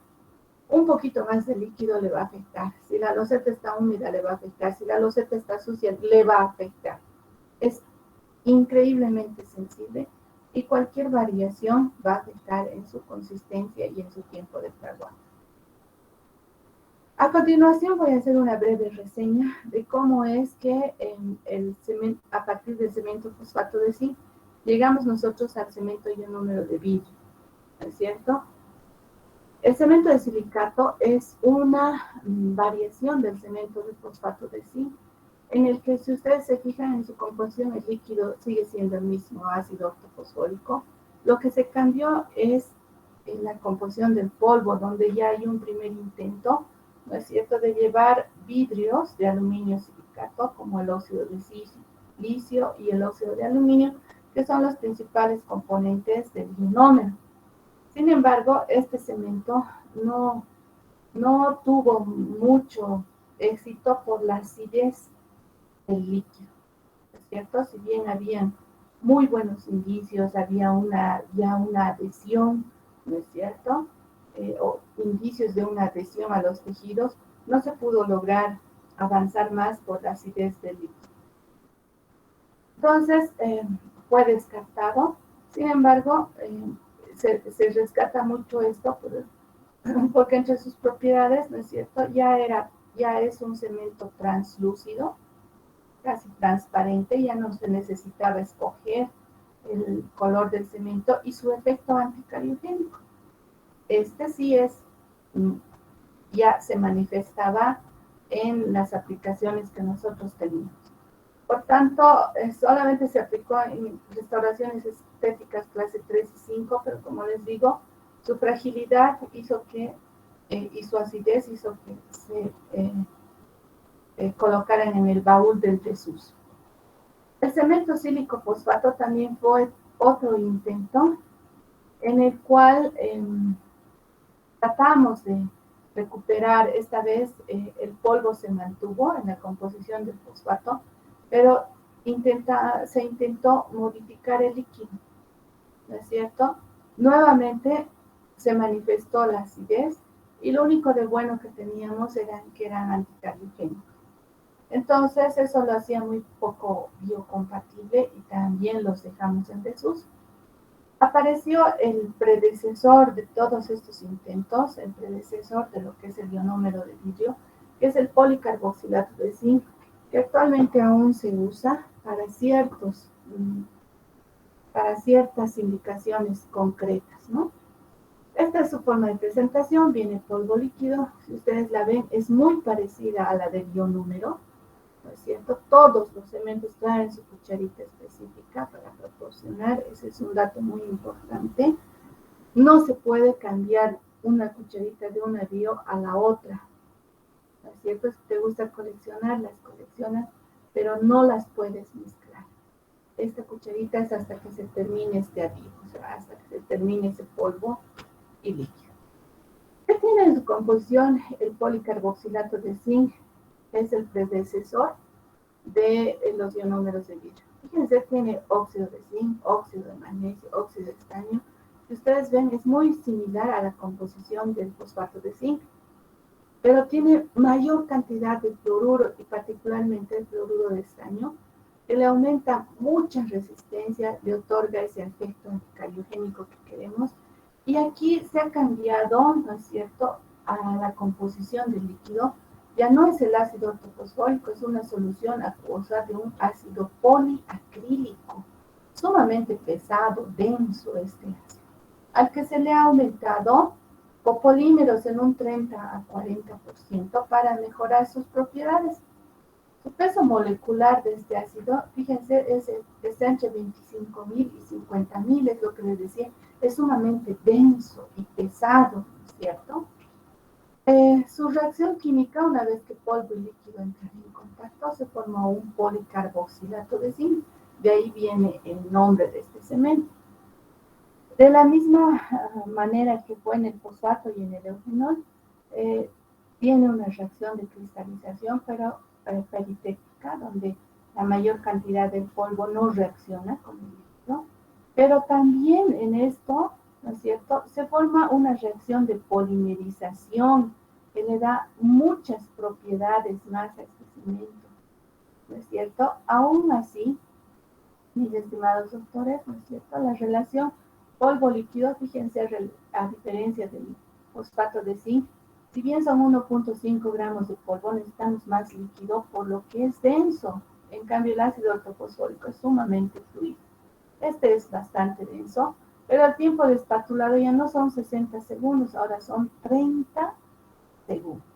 un poquito más de líquido le va a afectar, si la loseta está húmeda le va a afectar, si la loseta está sucia le va a afectar. Es increíblemente sensible y cualquier variación va a afectar en su consistencia y en su tiempo de fraguado. A continuación voy a hacer una breve reseña de cómo es que a partir del cemento fosfato de zinc llegamos nosotros al cemento ionúmero de vidrio, ¿no es cierto? El cemento de silicato es una variación del cemento de fosfato de zinc, en el que si ustedes se fijan en su composición, el líquido sigue siendo el mismo ácido ortofosfórico. Lo que se cambió es en la composición del polvo, donde ya hay un primer intento, ¿no es cierto?, de llevar vidrios de aluminio silicato, como el óxido de silicio y el óxido de aluminio, que son los principales componentes del ionómero. Sin embargo, este cemento no tuvo mucho éxito por la acidez del líquido, ¿no es cierto? Si bien habían muy buenos indicios, había ya una adhesión, ¿no es cierto? O indicios de una adhesión a los tejidos, no se pudo lograr avanzar más por la acidez del líquido. Entonces, fue descartado. Sin embargo, se rescata mucho esto porque entre sus propiedades, ¿no es cierto?, ya es un cemento translúcido, casi transparente, ya no se necesitaba escoger el color del cemento, y su efecto anticariogénico. Este sí ya se manifestaba en las aplicaciones que nosotros teníamos. Por tanto, solamente se aplicó en restauraciones estéticas clase 3 y 5, pero como les digo, su fragilidad y su acidez hizo que se colocaran en el baúl del desuso. El cemento sílico fosfato también fue otro intento en el cual tratamos de recuperar. Esta vez el polvo se mantuvo en la composición del fosfato, pero se intentó modificar el líquido, ¿no es cierto? Nuevamente se manifestó la acidez y lo único de bueno que teníamos que eran anticariogénicos. Entonces eso lo hacía muy poco biocompatible y también los dejamos en desuso. Apareció el predecesor de todos estos intentos, el predecesor de lo que es el ionómero de vidrio, que es el policarboxilato de zinc, que actualmente aún se usa para ciertas indicaciones concretas, ¿no? Esta es su forma de presentación, viene polvo líquido. Si ustedes la ven, es muy parecida a la del ionúmero. ¿no es cierto? Todos los cementos traen su cucharita específica para proporcionar, ese es un dato muy importante. No se puede cambiar una cucharita de un navío a la otra, ¿no es cierto? Si te gusta coleccionar, las coleccionas, pero no las puedes mezclar. Esta cucharita es hasta que se termine este avío, o sea, hasta que se termine ese polvo y líquido. ¿Qué tiene en su composición el policarboxilato de zinc? Es el predecesor de los ionómeros de vidrio. Fíjense, tiene óxido de zinc, óxido de magnesio, óxido de estaño. Si ustedes ven, es muy similar a la composición del fosfato de zinc, pero tiene mayor cantidad de fluoruro y particularmente el fluoruro de estaño, que le aumenta mucha resistencia, le otorga ese efecto anticariogénico que queremos. Y aquí se ha cambiado, ¿no es cierto?, a la composición del líquido. Ya no es el ácido ortofosfórico, es una solución acuosa de un ácido poliacrílico, sumamente pesado, denso este ácido, al que se le ha aumentado copolímeros en un 30 a 40% para mejorar sus propiedades. Su peso molecular de este ácido, fíjense, está entre 25.000 y 50.000, es lo que les decía, es sumamente denso y pesado, ¿cierto? Su reacción química, una vez que polvo y líquido entran en contacto, se forma un policarboxilato de zinc. De ahí viene el nombre de este cemento. De la misma manera que fue en el fosfato y en el eugenol, tiene una reacción de cristalización, pero peritéctica, donde la mayor cantidad del polvo no reacciona con el líquido, pero también en esto, ¿no es cierto?, se forma una reacción de polimerización que le da muchas propiedades más a este cemento, ¿no es cierto? Aún así, mis estimados doctores, ¿no es cierto?, la relación polvo-líquido, fíjense, a diferencia del fosfato de zinc, si bien son 1.5 gramos de polvo, necesitamos más líquido por lo que es denso. En cambio, el ácido ortofosfórico es sumamente fluido. Este es bastante denso, pero el tiempo de espatulado ya no son 60 segundos, ahora son 30 segundos,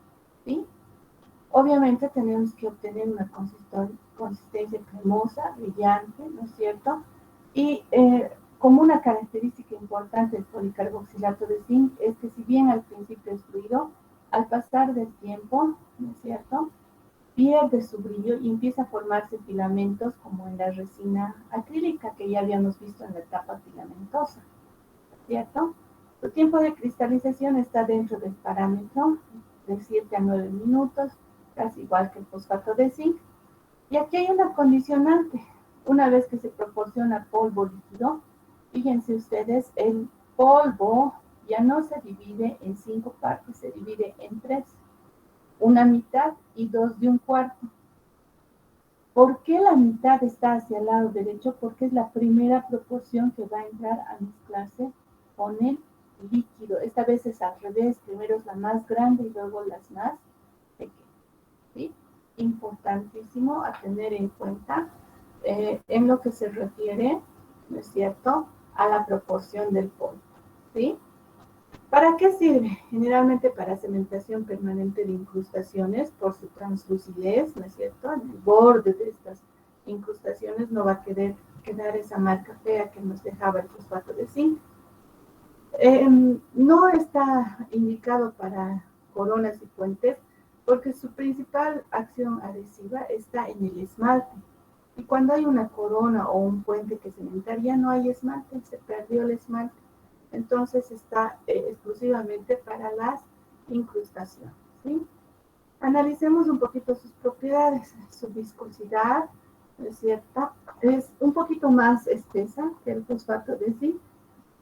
¿sí? Obviamente tenemos que obtener una consistencia cremosa, brillante, ¿no es cierto? Y como una característica importante del policarboxilato de zinc es que si bien al principio es fluido, al pasar del tiempo, ¿no es cierto?, pierde su brillo y empieza a formarse filamentos como en la resina acrílica que ya habíamos visto en la etapa filamentosa, ¿cierto? Su tiempo de cristalización está dentro del parámetro de 7 a 9 minutos, casi igual que el fosfato de zinc. Y aquí hay una condicionante. Una vez que se proporciona polvo líquido, fíjense ustedes, el polvo ya no se divide en 5 partes, se divide en 3, una mitad y 2 de un cuarto. ¿Por qué la mitad está hacia el lado derecho? Porque es la primera proporción que va a entrar a mezclarse con el líquido. Esta vez es al revés, primero es la más grande y luego las más pequeñas, ¿sí? Importantísimo a tener en cuenta en lo que se refiere, ¿no es cierto?, a la proporción del polvo, ¿sí? ¿Para qué sirve? Generalmente para cementación permanente de incrustaciones por su translucidez, ¿no es cierto? En el borde de estas incrustaciones no va a quedar esa marca fea que nos dejaba el fosfato de zinc. No está indicado para coronas y puentes porque su principal acción adhesiva está en el esmalte. Y cuando hay una corona o un puente que cementar, ya no hay esmalte, se perdió el esmalte. Entonces está exclusivamente para las incrustaciones, ¿sí? Analicemos un poquito sus propiedades. Su viscosidad, ¿no es cierto?, es un poquito más espesa que el fosfato de zinc.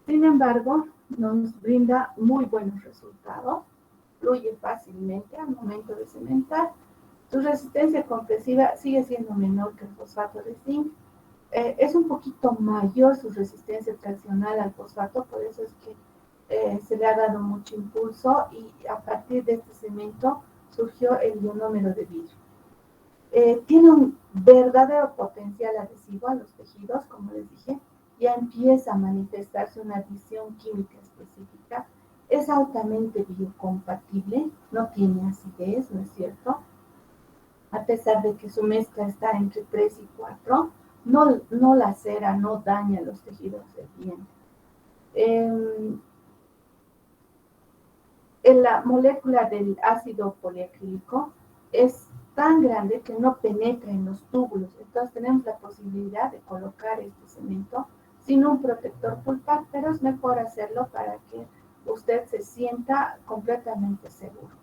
Sin embargo, nos brinda muy buenos resultados, fluye fácilmente al momento de cementar. Su resistencia compresiva sigue siendo menor que el fosfato de zinc. Es un poquito mayor su resistencia traccional al fosfato, por eso es que se le ha dado mucho impulso y a partir de este cemento surgió el ionómero de vidrio. Tiene un verdadero potencial adhesivo a los tejidos, como les dije, ya empieza a manifestarse una adición química específica, es altamente biocompatible, no tiene acidez, ¿no es cierto? a pesar de que su mezcla está entre 3 y 4, no lacera, no daña los tejidos del diente. La molécula del ácido poliacrílico es tan grande que no penetra en los túbulos. Entonces tenemos la posibilidad de colocar este cemento sin un protector pulpar, pero es mejor hacerlo para que usted se sienta completamente seguro.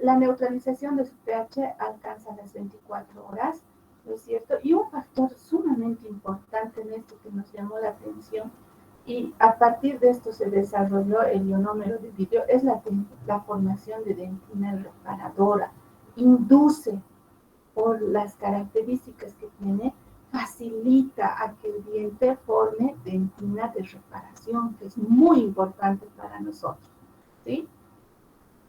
La neutralización de su pH alcanza las 24 horas, ¿no es cierto? Y un factor sumamente importante en esto que nos llamó la atención, y a partir de esto se desarrolló el ionómero de vidrio, es la formación de dentina reparadora. Induce, por las características que tiene, facilita a que el diente forme dentina de reparación, que es muy importante para nosotros, ¿sí?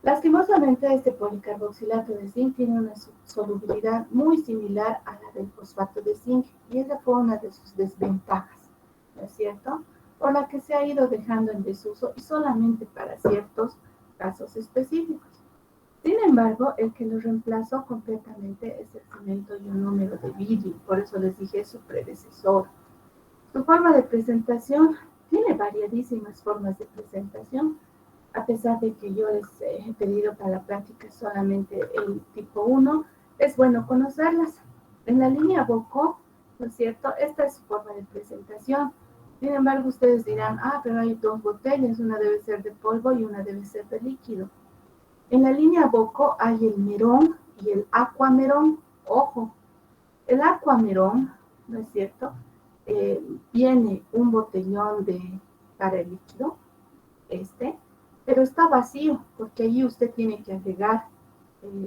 Lastimosamente, este policarboxilato de zinc tiene una solubilidad muy similar a la del fosfato de zinc, y esa fue una de sus desventajas, ¿no es cierto? Por la que se ha ido dejando en desuso y solamente para ciertos casos específicos. Sin embargo, el que lo reemplazó completamente es el cemento ionómero de vidrio, por eso les dije su predecesor. Su forma de presentación tiene variadísimas formas de presentación, a pesar de que yo les he pedido para la práctica solamente el tipo 1, es bueno conocerlas. En la línea Bocó, ¿no es cierto? Esta es su forma de presentación. Sin embargo, ustedes dirán, pero hay dos botellas, una debe ser de polvo y una debe ser de líquido. En la línea Bocó hay el Merón y el Aquamerón. Ojo, el Aquamerón, ¿no es cierto? Viene un botellón para el líquido, pero está vacío, porque allí usted tiene que agregar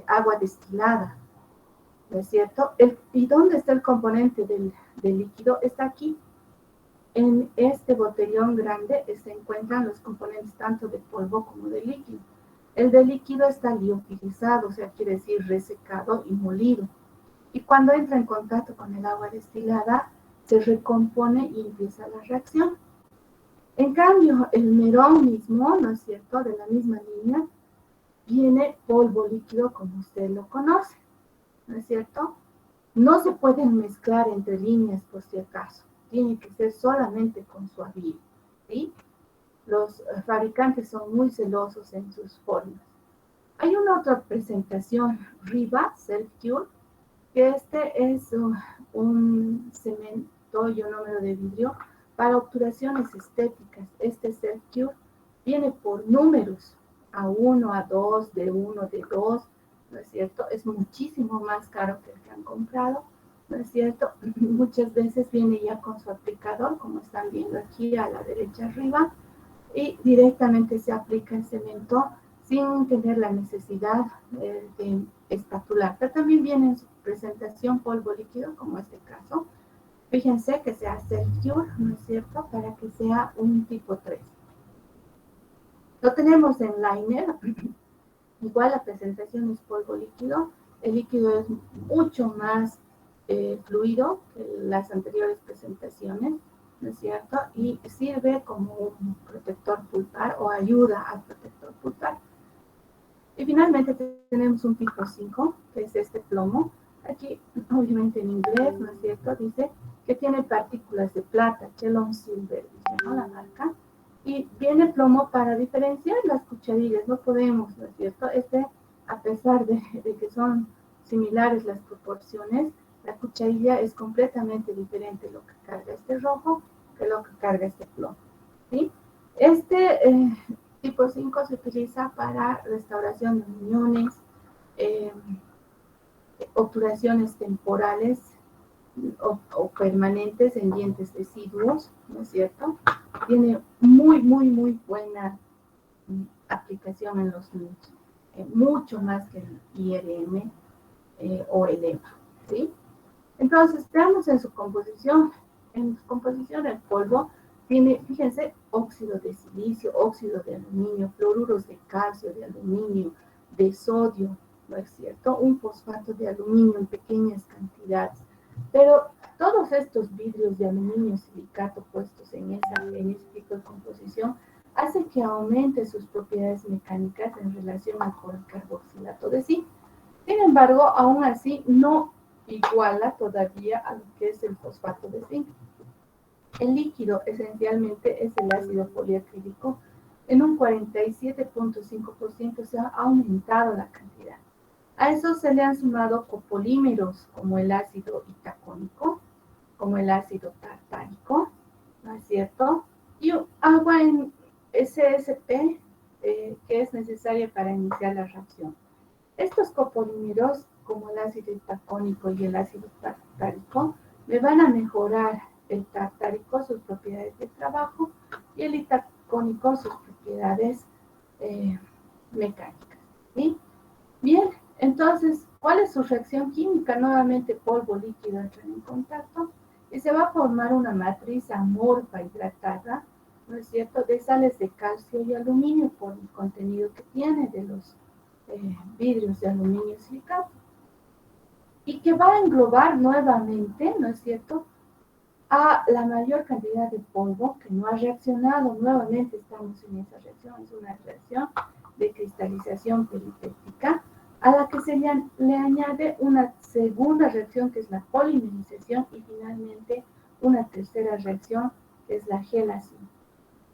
agua destilada, ¿no es cierto? ¿Y dónde está el componente del líquido? Está aquí. En este botellón grande se encuentran los componentes tanto de polvo como de líquido. El de líquido está liofilizado, o sea, quiere decir resecado y molido. Y cuando entra en contacto con el agua destilada, se recompone y empieza la reacción. En cambio, el Merón mismo, ¿no es cierto?, de la misma línea, viene polvo líquido como usted lo conoce, ¿no es cierto? No se pueden mezclar entre líneas por si acaso, tiene que ser solamente con suavío, ¿sí? Los fabricantes son muy celosos en sus formas. Hay una otra presentación, Riva Self Cure, que es un cemento ionómero de vidrio para obturaciones estéticas. Este Self Cure viene por números, A1, A2, D1, D2, ¿no es cierto? Es muchísimo más caro que el que han comprado, ¿no es cierto? Muchas veces viene ya con su aplicador, como están viendo aquí a la derecha arriba, y directamente se aplica el cemento sin tener la necesidad de espatular. Pero también viene en su presentación polvo líquido, como este caso. Fíjense que se hace el cure, ¿no es cierto?, para que sea un tipo 3. Lo tenemos en liner. Igual la presentación es polvo líquido. El líquido es mucho más fluido que las anteriores presentaciones, ¿no es cierto? Y sirve como un protector pulpar o ayuda al protector pulpar. Y finalmente tenemos un tipo 5, que es este plomo. Aquí, obviamente en inglés, ¿no es cierto?, dice que tiene partículas de plata, Chelon Silver, dice, ¿no?, la marca. Y viene plomo para diferenciar las cucharillas, no podemos, ¿no es cierto? A pesar de que son similares las proporciones, la cucharilla es completamente diferente lo que carga este rojo que lo que carga este plomo, ¿sí? Tipo 5 se utiliza para restauración de muñones, obturaciones temporales o permanentes en dientes deciduos, ¿no es cierto? Tiene muy, muy, muy buena aplicación en los niños, mucho más que el IRM o el EMA, ¿sí? Entonces, veamos en su composición. En su composición el polvo tiene, fíjense, óxido de silicio, óxido de aluminio, fluoruros de calcio, de aluminio, de sodio, ¿no es cierto? Un fosfato de aluminio en pequeñas cantidades. Pero todos estos vidrios de aluminio silicato puestos en ese tipo de composición hacen que aumente sus propiedades mecánicas en relación al policarboxilato de zinc. Sin embargo, aún así no iguala todavía a lo que es el fosfato de zinc. El líquido esencialmente es el ácido poliacrílico. En un 47.5% se ha aumentado la cantidad. A eso se le han sumado copolímeros como el ácido itacónico, como el ácido tartárico, ¿no es cierto? Y agua en SSP que es necesaria para iniciar la reacción. Estos copolímeros, como el ácido itacónico y el ácido tartárico, me van a mejorar el tartárico, sus propiedades de trabajo, y el itacónico, sus propiedades mecánicas. ¿Sí? Bien, entonces, ¿cuál es su reacción química? Nuevamente polvo líquido entra en contacto y se va a formar una matriz amorfa hidratada, ¿no es cierto?, de sales de calcio y aluminio por el contenido que tiene de los vidrios de aluminio silicato. Y que va a englobar nuevamente, ¿no es cierto?, a la mayor cantidad de polvo que no ha reaccionado. Nuevamente estamos en esa reacción, es una reacción de cristalización peripéptica, a la que se le añade una segunda reacción que es la polimerización y finalmente una tercera reacción que es la gelación.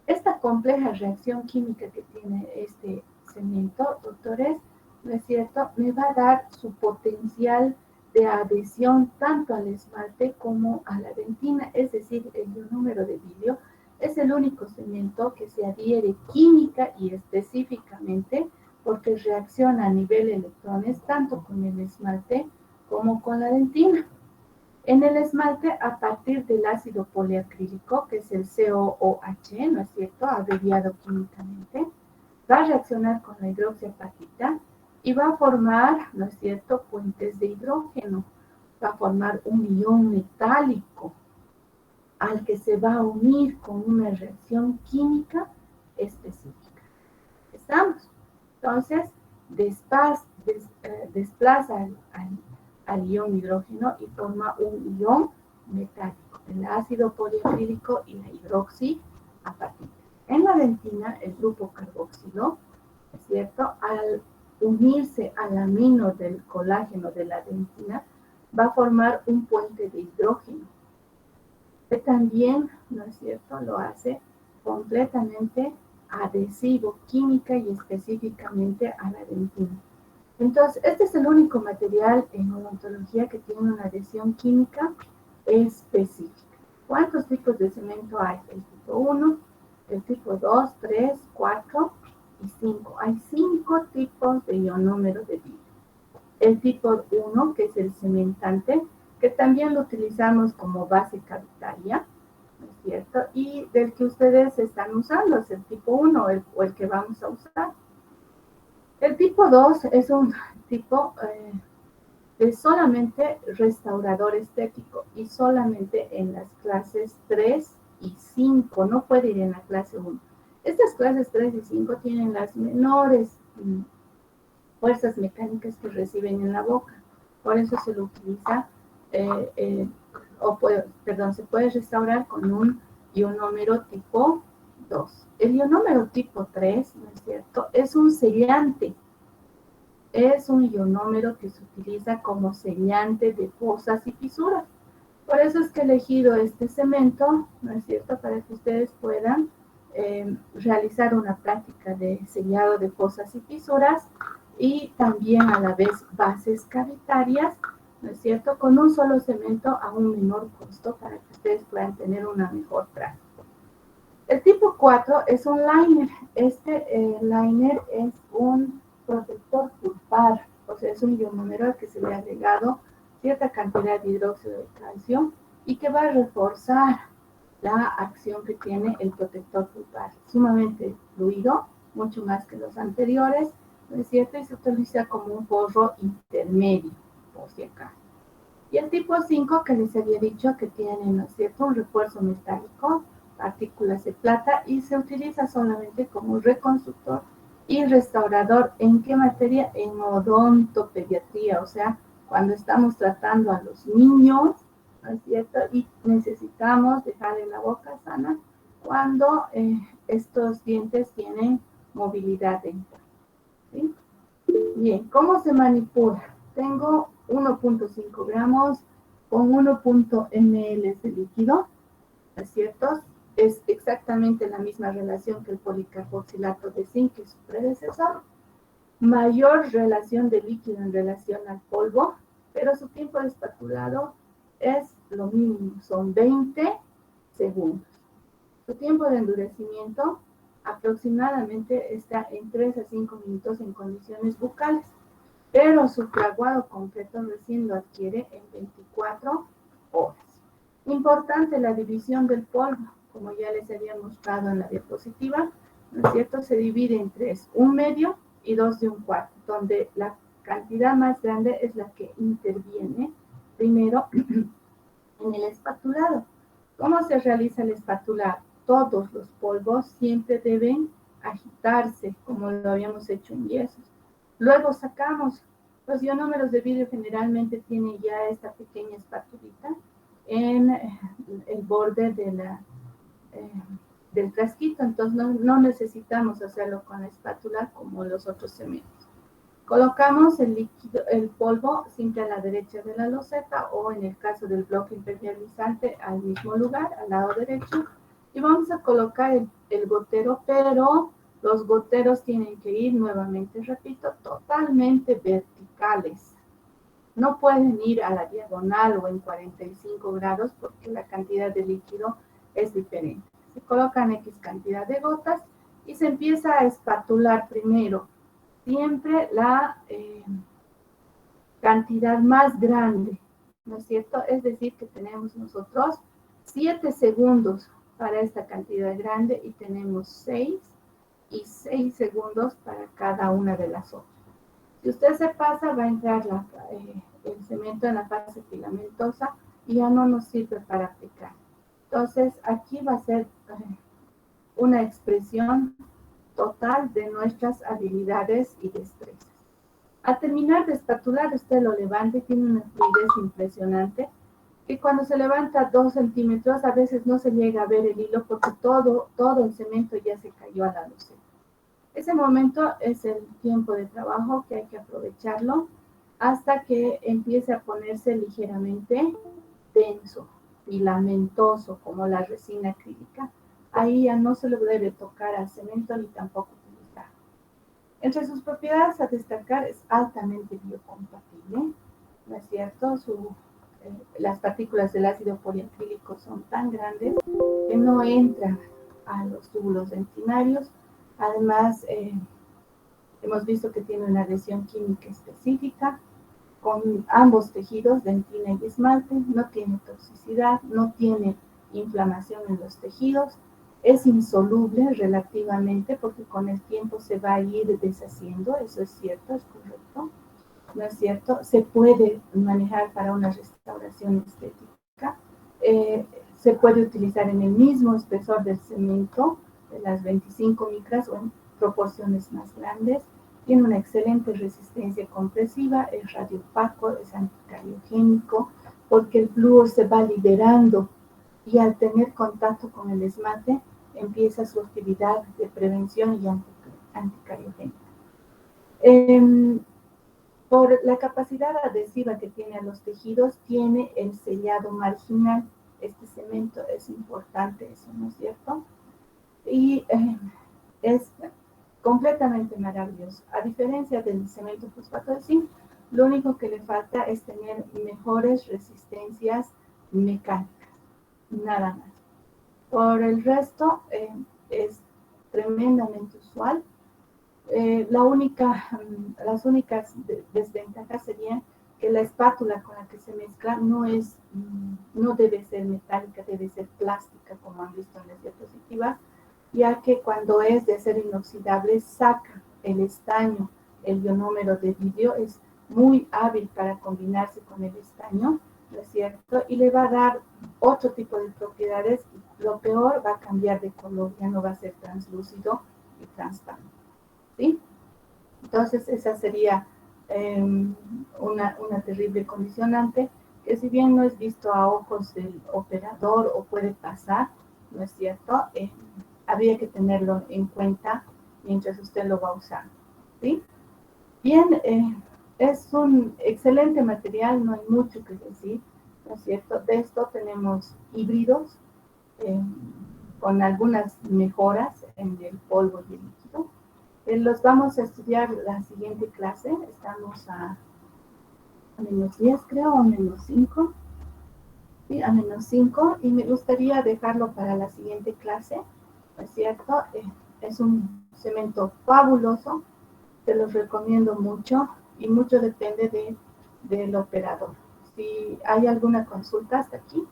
Esta compleja reacción química que tiene este cemento, doctores, ¿no es cierto?, me va a dar su potencial de adhesión tanto al esmalte como a la dentina, es decir, el ionómero de vidrio es el único cemento que se adhiere química y específicamente porque reacciona a nivel de electrones tanto con el esmalte como con la dentina. En el esmalte, a partir del ácido poliacrílico, que es el COOH, ¿no es cierto?, abreviado químicamente, va a reaccionar con la hidroxiapatita y va a formar, ¿no es cierto?, puentes de hidrógeno. Va a formar un ion metálico al que se va a unir con una reacción química específica. ¿Estamos? Entonces, desplaza al ion hidrógeno y forma un ion metálico, el ácido poliacrílico y la hidroxiapatita. En la dentina, el grupo carboxilo, ¿es cierto?, al unirse al amino del colágeno de la dentina, va a formar un puente de hidrógeno, que también, ¿no es cierto?, lo hace completamente adhesivo química y específicamente a la dentina. Entonces, este es el único material en odontología que tiene una adhesión química específica. ¿Cuántos tipos de cemento hay? El tipo 1, el tipo 2, 3, 4 y 5. Hay 5 tipos de ionómero de vidrio. El tipo 1, que es el cementante, que también lo utilizamos como base cavitaria, ¿no es cierto? Y del que ustedes están usando es el tipo 1 o el que vamos a usar. El tipo 2 es un tipo de solamente restaurador estético y solamente en las clases 3 y 5, no puede ir en la clase 1. Estas clases 3 y 5 tienen las menores fuerzas mecánicas que reciben en la boca, por eso se lo utiliza, se puede restaurar con un ionómero tipo 2. El ionómero tipo 3, ¿no es cierto?, es un sellante. Es un ionómero que se utiliza como sellante de fosas y fisuras. Por eso es que he elegido este cemento, ¿no es cierto?, para que ustedes puedan realizar una práctica de sellado de fosas y fisuras y también a la vez bases cavitarias, ¿no es cierto?, con un solo cemento a un menor costo para que ustedes puedan tener una mejor práctica. El tipo 4 es un liner. Este liner es un protector pulpar, o sea, es un ionómero al que se le ha agregado cierta cantidad de hidróxido de calcio y que va a reforzar la acción que tiene el protector pulpar. Sumamente fluido, mucho más que los anteriores, ¿no es cierto? Y se utiliza como un forro intermedio, por si acaso. Y el tipo 5, que les había dicho que tiene, ¿no es cierto?, un refuerzo metálico, partículas de plata, y se utiliza solamente como reconstructor y restaurador. ¿En qué materia? En odontopediatría, o sea, cuando estamos tratando a los niños, ¿no es cierto?, y necesitamos dejarle la boca sana cuando estos dientes tienen movilidad dental. ¿Sí? Bien, ¿cómo se manipula? tengo 1.5 gramos con 1 ml de líquido, ¿no es cierto? Es exactamente la misma relación que el policarboxilato de zinc, que es su predecesor. Mayor relación de líquido en relación al polvo, pero su tiempo de espatulado es lo mínimo, son 20 segundos. Su tiempo de endurecimiento aproximadamente está en 3 a 5 minutos en condiciones bucales, pero su fraguado completo recién lo adquiere en 24 horas. Importante la división del polvo, como ya les había mostrado en la diapositiva, ¿no es cierto? Se divide en 3, 1/2 y 2 1/4, donde la cantidad más grande es la que interviene primero en el espatulado. ¿Cómo se realiza el espatulado? Todos los polvos siempre deben agitarse, como lo habíamos hecho en yesos. Luego sacamos los ionómeros de vidrio, generalmente tienen ya esta pequeña espatulita en el borde del frasquito, entonces no necesitamos hacerlo con la espátula como los otros cementos. Colocamos el líquido, el polvo siempre a la derecha de la loseta o en el caso del bloque impermeabilizante al mismo lugar, al lado derecho, y vamos a colocar el gotero, pero los goteros tienen que ir, nuevamente repito, totalmente verticales. No pueden ir a la diagonal o en 45 grados porque la cantidad de líquido es diferente. Se colocan X cantidad de gotas y se empieza a espatular primero siempre la cantidad más grande, ¿no es cierto? Es decir, que tenemos nosotros 7 segundos para esta cantidad grande y tenemos 6 y 6 segundos para cada una de las otras. Si usted se pasa, va a entrar el cemento en la fase filamentosa y ya no nos sirve para aplicar. Entonces, aquí va a ser una expresión total de nuestras habilidades y destrezas. Al terminar de espatular, usted lo levanta y tiene una fluidez impresionante, que cuando se levanta 2 centímetros a veces no se llega a ver el hilo porque todo el cemento ya se cayó a la loseta. Ese momento es el tiempo de trabajo que hay que aprovecharlo hasta que empiece a ponerse ligeramente denso, filamentoso, como la resina acrílica. Ahí ya no se le debe tocar al cemento ni tampoco utilizar. Entre sus propiedades a destacar es altamente biocompatible, ¿no es cierto? Las partículas del ácido poliacrílico son tan grandes que no entran a los túbulos dentinarios. Además, hemos visto que tiene una adhesión química específica con ambos tejidos, dentina y esmalte, no tiene toxicidad, no tiene inflamación en los tejidos, es insoluble relativamente porque con el tiempo se va a ir deshaciendo, eso es cierto, es correcto, ¿no es cierto? Se puede manejar para una restauración estética, se puede utilizar en el mismo espesor del cemento, de las 25 micras o en proporciones más grandes. Tiene una excelente resistencia compresiva, es radiopaco, es anticariogénico, porque el flúor se va liberando y al tener contacto con el esmalte empieza su actividad de prevención y anticariogénica. Por la capacidad adhesiva que tiene a los tejidos, tiene el sellado marginal. Este cemento es importante, eso, ¿no es cierto? Y es completamente maravilloso. A diferencia del cemento fosfato de zinc, lo único que le falta es tener mejores resistencias mecánicas, nada más. Por el resto, es tremendamente usual. Las únicas desventajas serían que la espátula con la que se mezcla no debe ser metálica, debe ser plástica, como han visto en las diapositivas, ya que cuando es de acero inoxidable saca el estaño, el ionómero de vidrio es muy hábil para combinarse con el estaño, ¿no es cierto? Y le va a dar otro tipo de propiedades, y lo peor, va a cambiar de color, ya no va a ser translúcido y transparente, ¿sí? Entonces esa sería una terrible condicionante, que si bien no es visto a ojos del operador o puede pasar, ¿no es cierto? Habría que tenerlo en cuenta mientras usted lo va usando, ¿sí? Bien, Es un excelente material, no hay mucho que decir, ¿no es cierto? De esto tenemos híbridos eh, con algunas mejoras en el polvo y el líquido. Los vamos a estudiar la siguiente clase, estamos a -10 creo, o -5, ¿sí? A -5, y me gustaría dejarlo para la siguiente clase, ¿no es cierto? Es un cemento fabuloso, te los recomiendo mucho y mucho depende del operador. Si hay alguna consulta hasta aquí.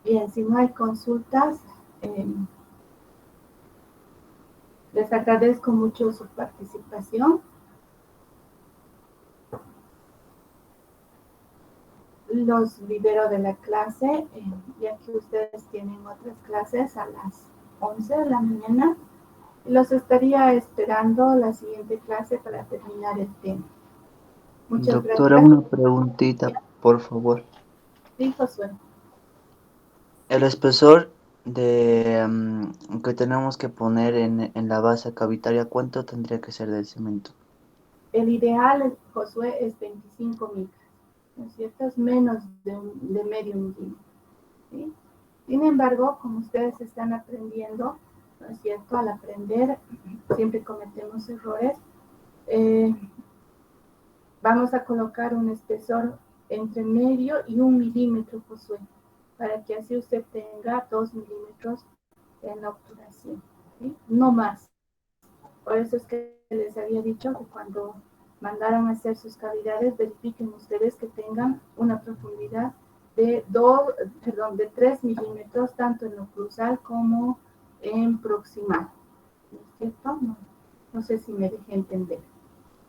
Bien, si no hay consultas, les agradezco mucho su participación. Los libero de la clase, ya que ustedes tienen otras clases a las 11 de la mañana. Los estaría esperando la siguiente clase para terminar el tema. Muchas Doctora, gracias. una preguntita, por favor. Sí, Josué. El espesor que tenemos que poner en la base cavitaria, ¿cuánto tendría que ser del cemento? El ideal, Josué, es 25 micras, ¿no es cierto? Es menos de medio milímetro, ¿sí? Sin embargo, como ustedes están aprendiendo, ¿no es cierto? Al aprender, siempre cometemos errores. Eh, Vamos a colocar un espesor entre medio y 1 milímetro, Josué, para que así usted tenga 2 milímetros en la obturación, ¿sí? No más. Por eso es que les había dicho que cuando mandaron a hacer sus cavidades, verifiquen ustedes que tengan una profundidad de 3 milímetros, tanto en oclusal como en proximal. ¿No es cierto? No, no sé si me dejé entender.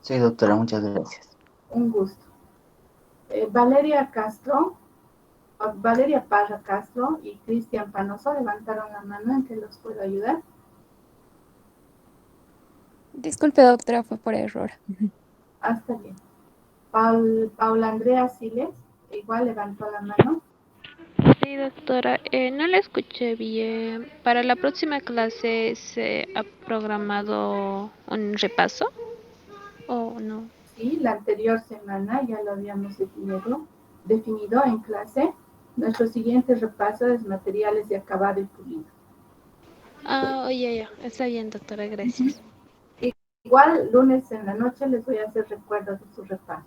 Sí, doctora, muchas gracias. Un gusto. Valeria Castro, Valeria Parra Castro y Cristian Panoso levantaron la mano, ¿en que los puedo ayudar? Disculpe, doctora, fue por error. Hasta bien. Paula Andrea Siles, igual levantó la mano. Sí, doctora, no la escuché bien. ¿Para la próxima clase se ha programado un repaso o no? Sí, la anterior semana ya lo habíamos definido en clase. Nuestro siguiente repaso es materiales de acabado y pulido. Ah, oye, ya, está bien, doctora, gracias. Igual lunes en la noche les voy a hacer recuerdo de su repaso.